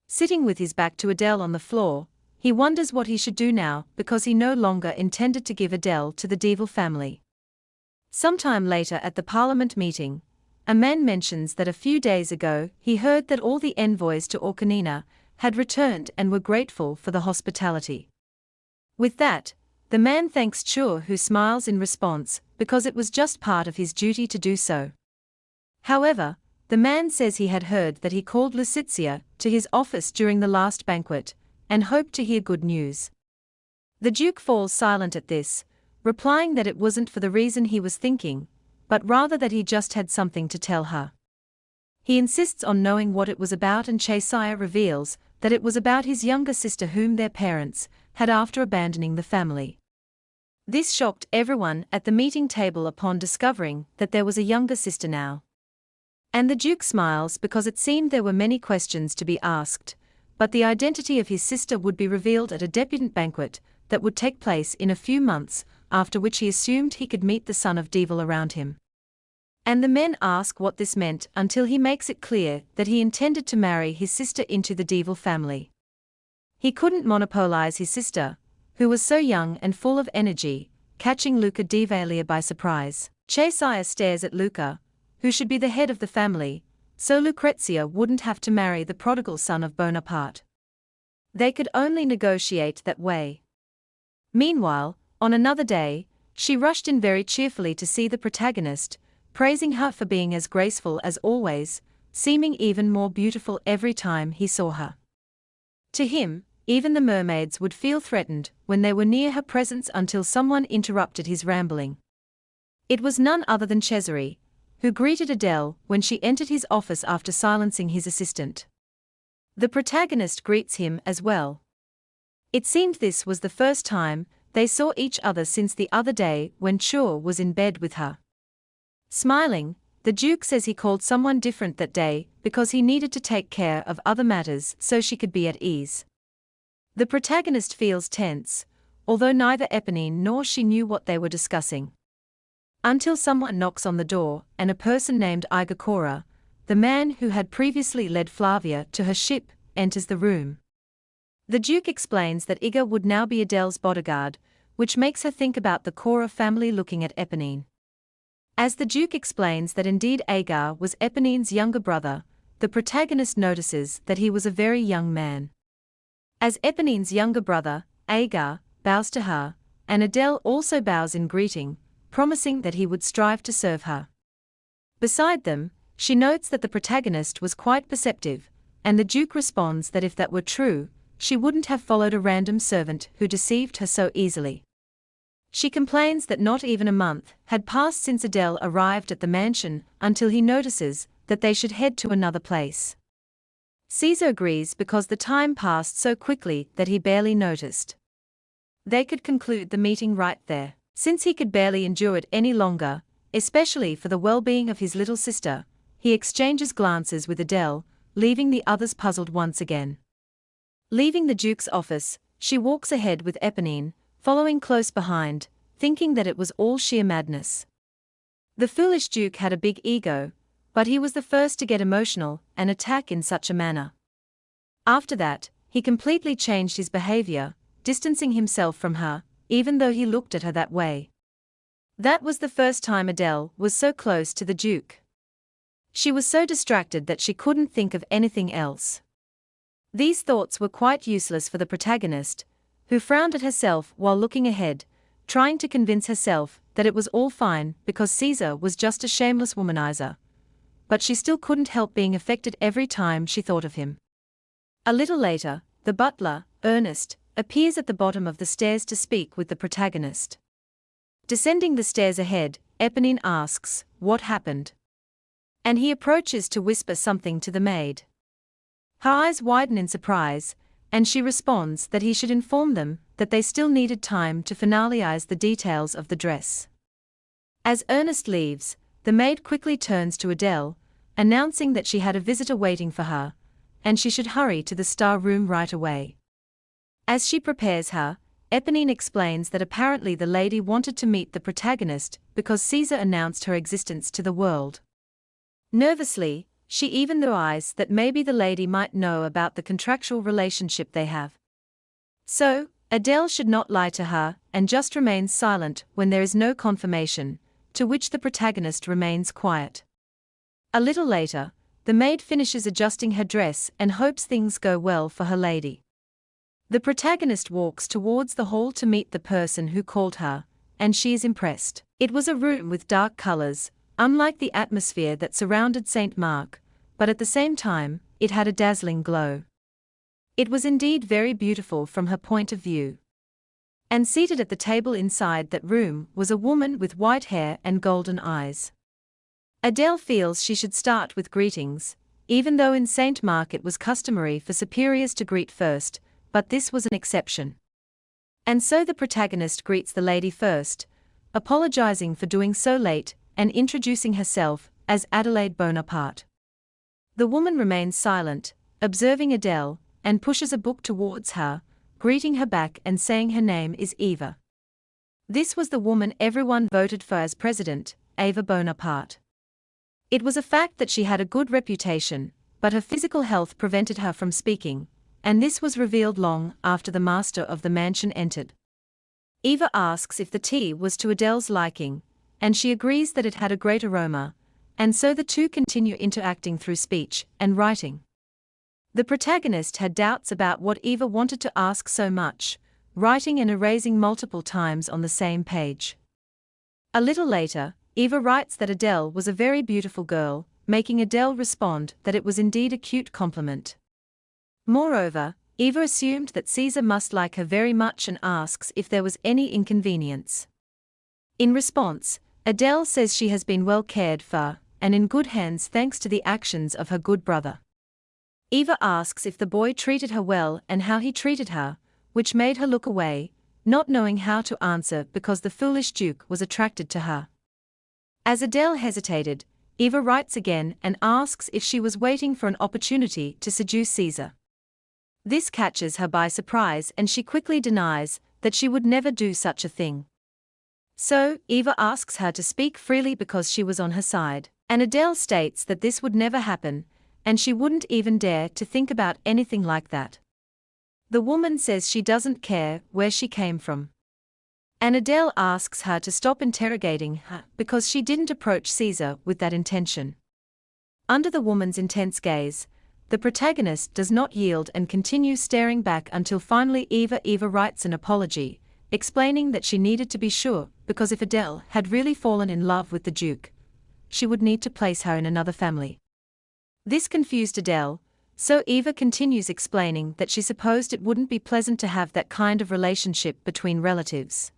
Sitting with his back to Adele on the floor, he wonders what he should do now because he no longer intended to give Adele to the Devil family. Sometime later at the Parliament meeting, a man mentions that a few days ago he heard that all the envoys to Orkanina had returned and were grateful for the hospitality. With that, the man thanks Chur, who smiles in response because it was just part of his duty to do so. However, the man says he had heard that he called Lucitia to his office during the last banquet, and hoped to hear good news. The Duke falls silent at this, replying that it wasn't for the reason he was thinking, but rather that he just had something to tell her. He insists on knowing what it was about, and Chaesaya reveals that it was about his younger sister whom their parents had after abandoning the family. This shocked everyone at the meeting table upon discovering that there was a younger sister now. And the Duke smiles because it seemed there were many questions to be asked, but the identity of his sister would be revealed at a debutante banquet that would take place in a few months, after which he assumed he could meet the son of Devil around him. And the men ask what this meant until he makes it clear that he intended to marry his sister into the Devil family. He couldn't monopolize his sister, who was so young and full of energy, catching Luca di Valia by surprise. Chaesaya stares at Luca, who should be the head of the family, so Lucrezia wouldn't have to marry the prodigal son of Bonaparte. They could only negotiate that way. Meanwhile, on another day, she rushed in very cheerfully to see the protagonist, praising her for being as graceful as always, seeming even more beautiful every time he saw her. To him, even the mermaids would feel threatened when they were near her presence until someone interrupted his rambling. It was none other than Cesare, who greeted Adele when she entered his office after silencing his assistant. The protagonist greets him as well. It seemed this was the first time they saw each other since the other day when Chur was in bed with her. Smiling, the Duke says he called someone different that day because he needed to take care of other matters so she could be at ease. The protagonist feels tense, although neither Eponine nor she knew what they were discussing. Until someone knocks on the door, and a person named Igakora, the man who had previously led Flavia to her ship, enters the room. The Duke explains that Iga would now be Adele's bodyguard, which makes her think about the Cora family looking at Eponine. As the Duke explains that indeed Agar was Eponine's younger brother, the protagonist notices that he was a very young man. As Eponine's younger brother, Agar bows to her, and Adele also bows in greeting, promising that he would strive to serve her. Beside them, she notes that the protagonist was quite perceptive, and the Duke responds that if that were true, she wouldn't have followed a random servant who deceived her so easily. She complains that not even a month had passed since Adele arrived at the mansion until he notices that they should head to another place. Caesar agrees because the time passed so quickly that he barely noticed. They could conclude the meeting right there. Since he could barely endure it any longer, especially for the well-being of his little sister, he exchanges glances with Adele, leaving the others puzzled once again. Leaving the Duke's office, she walks ahead with Eponine, following close behind, thinking that it was all sheer madness. The foolish Duke had a big ego, but he was the first to get emotional and attack in such a manner. After that, he completely changed his behavior, distancing himself from her, even though he looked at her that way. That was the first time Adele was so close to the Duke. She was so distracted that she couldn't think of anything else. These thoughts were quite useless for the protagonist, who frowned at herself while looking ahead, trying to convince herself that it was all fine because Caesar was just a shameless womanizer. But she still couldn't help being affected every time she thought of him. A little later, the butler, Ernest, appears at the bottom of the stairs to speak with the protagonist. Descending the stairs ahead, Eponine asks, "What happened?" And he approaches to whisper something to the maid. Her eyes widen in surprise, and she responds that he should inform them that they still needed time to finalize the details of the dress. As Ernest leaves, the maid quickly turns to Adele, announcing that she had a visitor waiting for her, and she should hurry to the star room right away. As she prepares her, Eponine explains that apparently the lady wanted to meet the protagonist because Caesar announced her existence to the world. Nervously, she even theorizes that maybe the lady might know about the contractual relationship they have. So, Adele should not lie to her and just remains silent when there is no confirmation, to which the protagonist remains quiet. A little later, the maid finishes adjusting her dress and hopes things go well for her lady. The protagonist walks towards the hall to meet the person who called her, and she is impressed. It was a room with dark colors, unlike the atmosphere that surrounded St. Mark, but at the same time, it had a dazzling glow. It was indeed very beautiful from her point of view. And seated at the table inside that room was a woman with white hair and golden eyes. Adele feels she should start with greetings, even though in Saint Mark it was customary for superiors to greet first, but this was an exception. And so the protagonist greets the lady first, apologizing for doing so late and introducing herself as Adelaide Bonaparte. The woman remains silent, observing Adele, and pushes a book towards her, greeting her back and saying her name is Eva. This was the woman everyone voted for as president, Eva Bonaparte. It was a fact that she had a good reputation, but her physical health prevented her from speaking, and this was revealed long after the master of the mansion entered. Eva asks if the tea was to Adele's liking, and she agrees that it had a great aroma, and so the two continue interacting through speech and writing. The protagonist had doubts about what Eva wanted to ask so much, writing and erasing multiple times on the same page. A little later, Eva writes that Adele was a very beautiful girl, making Adele respond that it was indeed a cute compliment. Moreover, Eva assumed that Caesar must like her very much and asks if there was any inconvenience. In response, Adele says she has been well cared for, and in good hands thanks to the actions of her good brother. Eva asks if the boy treated her well and how he treated her, which made her look away, not knowing how to answer because the foolish Duke was attracted to her. As Adele hesitated, Eva writes again and asks if she was waiting for an opportunity to seduce Caesar. This catches her by surprise and she quickly denies that she would never do such a thing. So, Eva asks her to speak freely because she was on her side, and Adele states that this would never happen, and she wouldn't even dare to think about anything like that. The woman says she doesn't care where she came from. And Adele asks her to stop interrogating her because she didn't approach Caesar with that intention. Under the woman's intense gaze, the protagonist does not yield and continues staring back until finally Eva writes an apology, explaining that she needed to be sure because if Adele had really fallen in love with the Duke, she would need to place her in another family. This confused Adele, so Eva continues explaining that she supposed it wouldn't be pleasant to have that kind of relationship between relatives.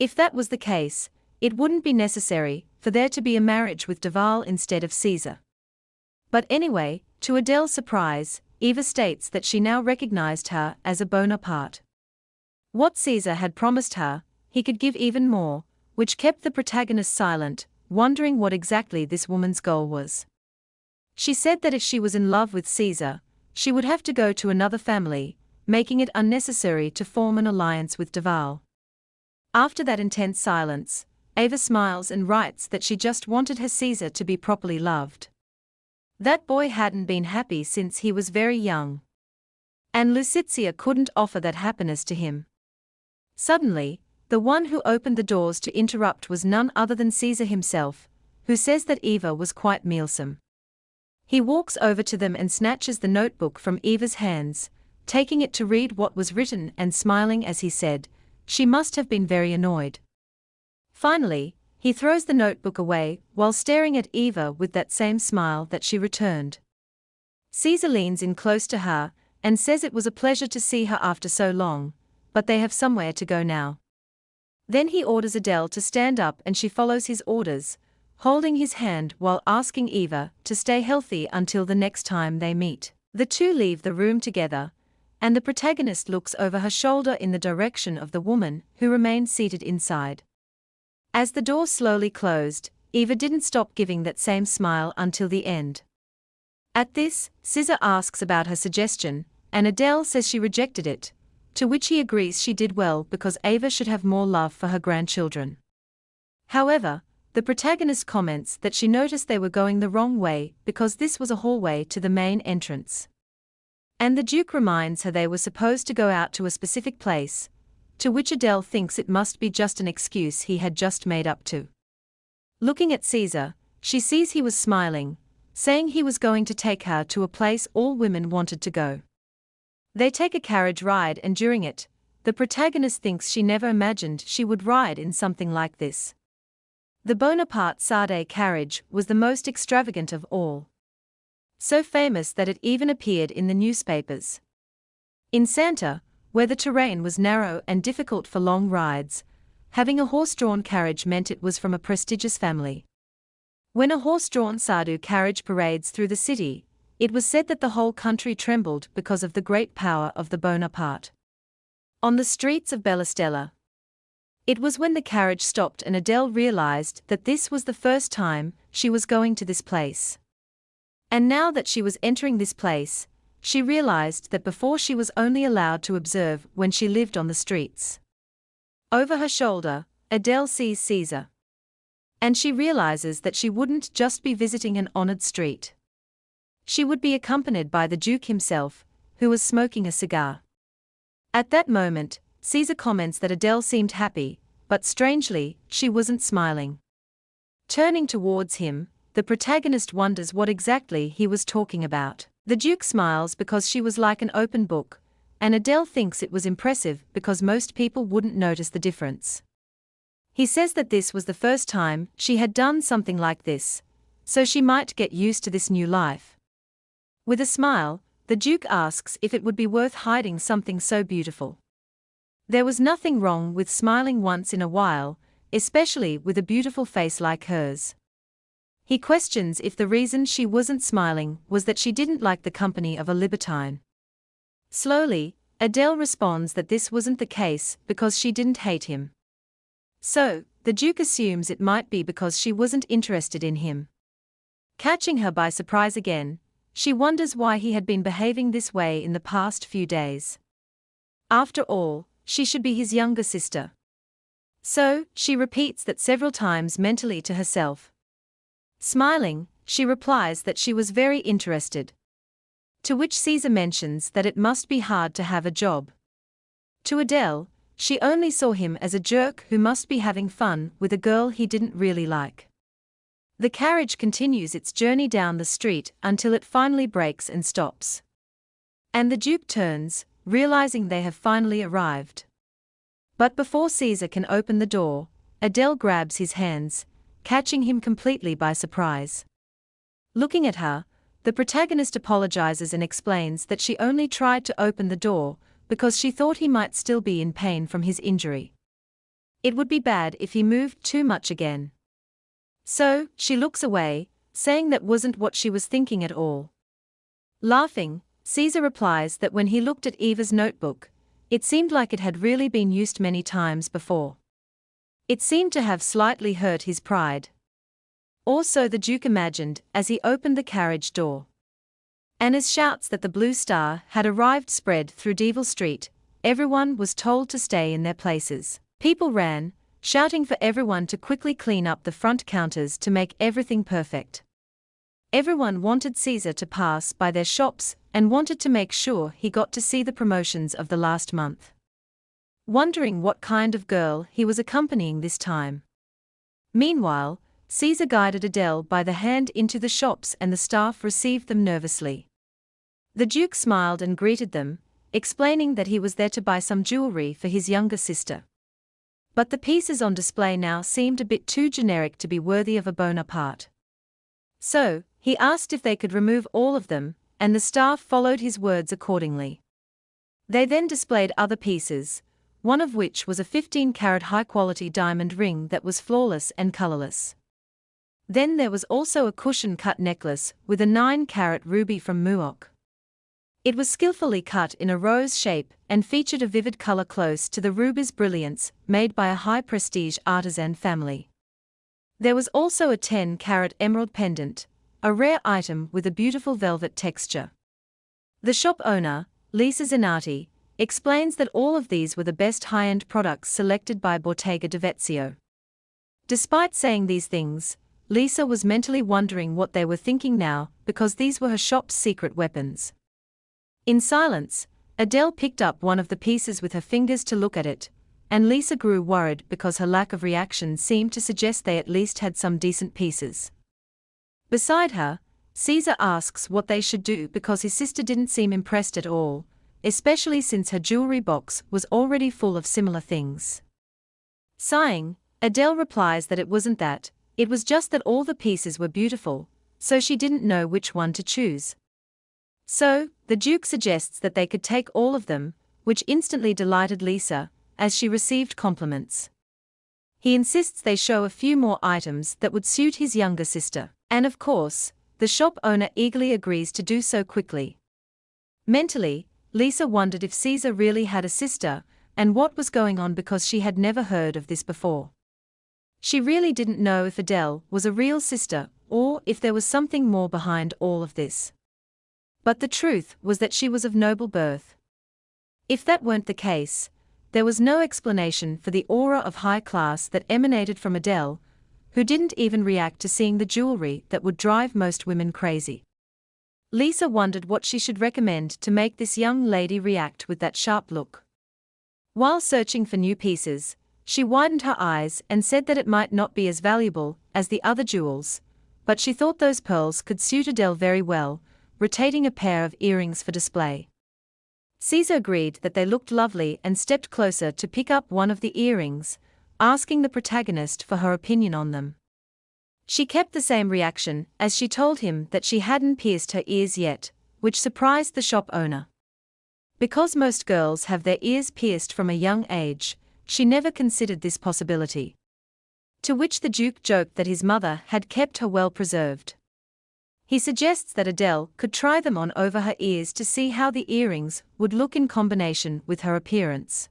If that was the case, it wouldn't be necessary for there to be a marriage with Duval instead of Caesar. But anyway, to Adele's surprise, Eva states that she now recognized her as a Bonaparte. What Caesar had promised her, he could give even more, which kept the protagonist silent, wondering what exactly this woman's goal was. She said that if she was in love with Caesar, she would have to go to another family, making it unnecessary to form an alliance with Duval. After that intense silence, Eva smiles and writes that she just wanted her Caesar to be properly loved. That boy hadn't been happy since he was very young. And Lucizia couldn't offer that happiness to him. Suddenly, the one who opened the doors to interrupt was none other than Caesar himself, who says that Eva was quite mealsome. He walks over to them and snatches the notebook from Eva's hands, taking it to read what was written and smiling as he said, "She must have been very annoyed." Finally, he throws the notebook away while staring at Eva with that same smile that she returned. Caesar leans in close to her and says it was a pleasure to see her after so long, but they have somewhere to go now. Then he orders Adele to stand up and she follows his orders, holding his hand while asking Eva to stay healthy until the next time they meet. The two leave the room together, and the protagonist looks over her shoulder in the direction of the woman who remained seated inside. As the door slowly closed, Eva didn't stop giving that same smile until the end. At this, Caesar asks about her suggestion, and Adele says she rejected it, to which he agrees she did well because Eva should have more love for her grandchildren. However, the protagonist comments that she noticed they were going the wrong way because this was a hallway to the main entrance. And the Duke reminds her they were supposed to go out to a specific place, to which Adele thinks it must be just an excuse he had just made up to. Looking at Caesar, she sees he was smiling, saying he was going to take her to a place all women wanted to go. They take a carriage ride and during it, the protagonist thinks she never imagined she would ride in something like this. The Bonaparte Sade carriage was the most extravagant of all. So famous that it even appeared in the newspapers. In Santa, where the terrain was narrow and difficult for long rides, having a horse-drawn carriage meant it was from a prestigious family. When a horse-drawn sadhu carriage parades through the city, it was said that the whole country trembled because of the great power of the Bonaparte. On the streets of Bellastella. It was when the carriage stopped and Adele realized that this was the first time she was going to this place. And now that she was entering this place, she realized that before she was only allowed to observe when she lived on the streets. Over her shoulder, Adele sees Caesar. And she realizes that she wouldn't just be visiting an honored street. She would be accompanied by the Duke himself, who was smoking a cigar. At that moment, Caesar comments that Adele seemed happy, but strangely, she wasn't smiling. Turning towards him, the protagonist wonders what exactly he was talking about. The Duke smiles because she was like an open book, and Adele thinks it was impressive because most people wouldn't notice the difference. He says that this was the first time she had done something like this, so she might get used to this new life. With a smile, the Duke asks if it would be worth hiding something so beautiful. There was nothing wrong with smiling once in a while, especially with a beautiful face like hers. He questions if the reason she wasn't smiling was that she didn't like the company of a libertine. Slowly, Adele responds that this wasn't the case because she didn't hate him. So, the Duke assumes it might be because she wasn't interested in him. Catching her by surprise again, she wonders why he had been behaving this way in the past few days. After all, she should be his younger sister. So, she repeats that several times mentally to herself. Smiling, she replies that she was very interested. To which Caesar mentions that it must be hard to have a job. To Adele, she only saw him as a jerk who must be having fun with a girl he didn't really like. The carriage continues its journey down the street until it finally breaks and stops. And the Duke turns, realizing they have finally arrived. But before Caesar can open the door, Adele grabs his hands, catching him completely by surprise. Looking at her, the protagonist apologizes and explains that she only tried to open the door because she thought he might still be in pain from his injury. It would be bad if he moved too much again. So, she looks away, saying that wasn't what she was thinking at all. Laughing, Caesar replies that when he looked at Eva's notebook, it seemed like it had really been used many times before. It seemed to have slightly hurt his pride. Or so the Duke imagined as he opened the carriage door. And as shouts that the Blue Star had arrived spread through Devil Street, everyone was told to stay in their places. People ran, shouting for everyone to quickly clean up the front counters to make everything perfect. Everyone wanted Caesar to pass by their shops and wanted to make sure he got to see the promotions of the last month. Wondering what kind of girl he was accompanying this time. Meanwhile, Caesar guided Adele by the hand into the shops and the staff received them nervously. The Duke smiled and greeted them, explaining that he was there to buy some jewelry for his younger sister. But the pieces on display now seemed a bit too generic to be worthy of a Bonaparte. So, he asked if they could remove all of them, and the staff followed his words accordingly. They then displayed other pieces, one of which was a 15-carat high-quality diamond ring that was flawless and colorless. Then there was also a cushion-cut necklace with a 9-carat ruby from Muok. It was skillfully cut in a rose shape and featured a vivid color close to the ruby's brilliance, made by a high-prestige artisan family. There was also a 10-carat emerald pendant, a rare item with a beautiful velvet texture. The shop owner, Lisa Zenati, explains that all of these were the best high-end products selected by Bottega di Vezio. Despite saying these things, Lisa was mentally wondering what they were thinking now because these were her shop's secret weapons. In silence, Adele picked up one of the pieces with her fingers to look at it, and Lisa grew worried because her lack of reaction seemed to suggest they at least had some decent pieces. Beside her, Caesar asks what they should do because his sister didn't seem impressed at all, especially since her jewelry box was already full of similar things. Sighing, Adele replies that it wasn't that, it was just that all the pieces were beautiful, so she didn't know which one to choose. So, the Duke suggests that they could take all of them, which instantly delighted Lisa, as she received compliments. He insists they show a few more items that would suit his younger sister. And of course, the shop owner eagerly agrees to do so quickly. Mentally, Lisa wondered if Caesar really had a sister, and what was going on because she had never heard of this before. She really didn't know if Adele was a real sister, or if there was something more behind all of this. But the truth was that she was of noble birth. If that weren't the case, there was no explanation for the aura of high class that emanated from Adele, who didn't even react to seeing the jewelry that would drive most women crazy. Lisa wondered what she should recommend to make this young lady react with that sharp look. While searching for new pieces, she widened her eyes and said that it might not be as valuable as the other jewels, but she thought those pearls could suit Adele very well, rotating a pair of earrings for display. Caesar agreed that they looked lovely and stepped closer to pick up one of the earrings, asking the protagonist for her opinion on them. She kept the same reaction as she told him that she hadn't pierced her ears yet, which surprised the shop owner. Because most girls have their ears pierced from a young age, she never considered this possibility. To which the Duke joked that his mother had kept her well preserved. He suggests that Adele could try them on over her ears to see how the earrings would look in combination with her appearance.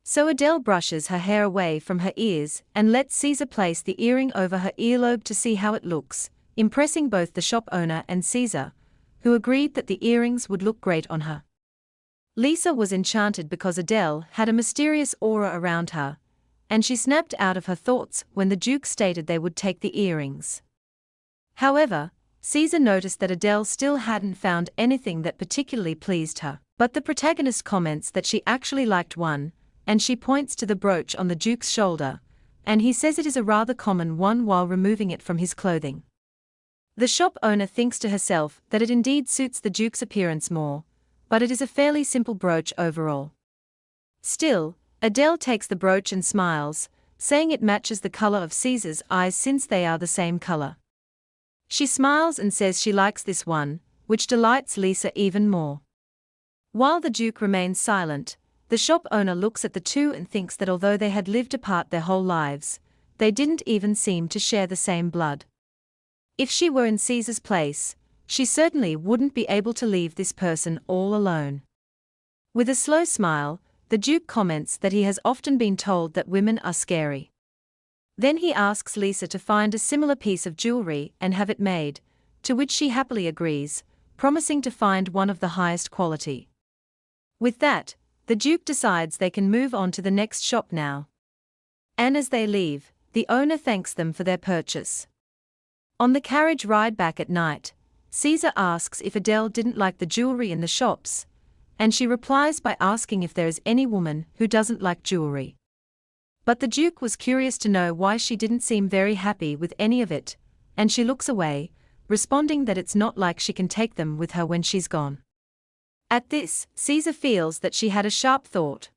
So Adele brushes her hair away from her ears and lets Caesar place the earring over her earlobe to see how it looks, impressing both the shop owner and Caesar, who agreed that the earrings would look great on her. Lisa was enchanted because Adele had a mysterious aura around her, and she snapped out of her thoughts when the Duke stated they would take the earrings. However, Caesar noticed that Adele still hadn't found anything that particularly pleased her, but the protagonist comments that she actually liked one, and she points to the brooch on the Duke's shoulder, and he says it is a rather common one while removing it from his clothing. The shop owner thinks to herself that it indeed suits the Duke's appearance more, but it is a fairly simple brooch overall. Still, Adele takes the brooch and smiles, saying it matches the color of Caesar's eyes since they are the same color. She smiles and says she likes this one, which delights Lisa even more. While the Duke remains silent, the shop owner looks at the two and thinks that although they had lived apart their whole lives, they didn't even seem to share the same blood. If she were in Caesar's place, she certainly wouldn't be able to leave this person all alone. With a slow smile, the Duke comments that he has often been told that women are scary. Then he asks Lisa to find a similar piece of jewelry and have it made, to which she happily agrees, promising to find one of the highest quality. With that, the Duke decides they can move on to the next shop now. And as they leave, the owner thanks them for their purchase. On the carriage ride back at night, Caesar asks if Adele didn't like the jewelry in the shops, and she replies by asking if there is any woman who doesn't like jewelry. But the Duke was curious to know why she didn't seem very happy with any of it, and she looks away, responding that it's not like she can take them with her when she's gone. At this, Caesar feels that she had a sharp thought.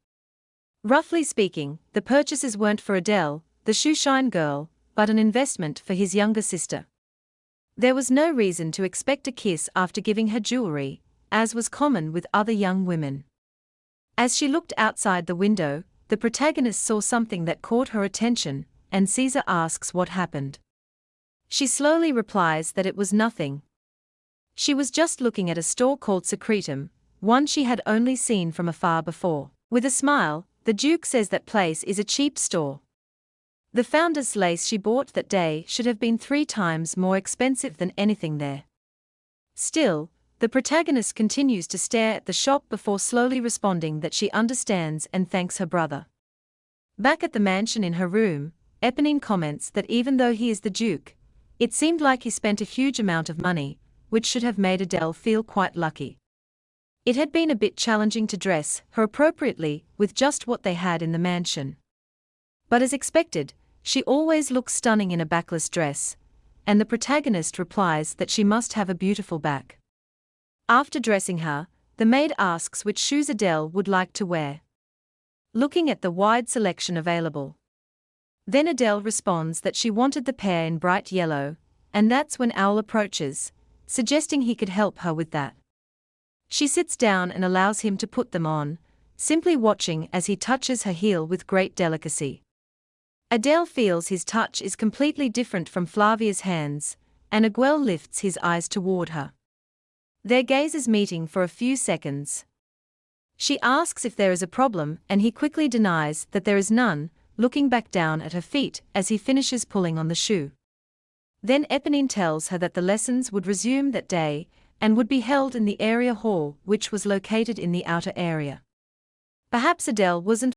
Roughly speaking, the purchases weren't for Adele, the shoeshine girl, but an investment for his younger sister. There was no reason to expect a kiss after giving her jewelry, as was common with other young women. As she looked outside the window, the protagonist saw something that caught her attention, and Caesar asks what happened. She slowly replies that it was nothing. She was just looking at a store called Secretum, one she had only seen from afar before. With a smile, the Duke says that place is a cheap store. The founder's lace she bought that day should have been 3 times more expensive than anything there. Still, the protagonist continues to stare at the shop before slowly responding that she understands and thanks her brother. Back at the mansion in her room, Eponine comments that even though he is the Duke, it seemed like he spent a huge amount of money, which should have made Adele feel quite lucky. It had been a bit challenging to dress her appropriately with just what they had in the mansion. But as expected, she always looks stunning in a backless dress, and the protagonist replies that she must have a beautiful back. After dressing her, the maid asks which shoes Adele would like to wear. Looking at the wide selection available. Then Adele responds that she wanted the pair in bright yellow, and that's when Owl approaches, suggesting he could help her with that. She sits down and allows him to put them on, simply watching as he touches her heel with great delicacy. Adele feels his touch is completely different from Flavia's hands, and Aguel lifts his eyes toward her. Their gazes meeting for a few seconds. She asks if there is a problem, and he quickly denies that there is none, looking back down at her feet as he finishes pulling on the shoe. Then Eponine tells her that the lessons would resume that day, and would be held in the area hall, which was located in the outer area. Perhaps Adele wasn't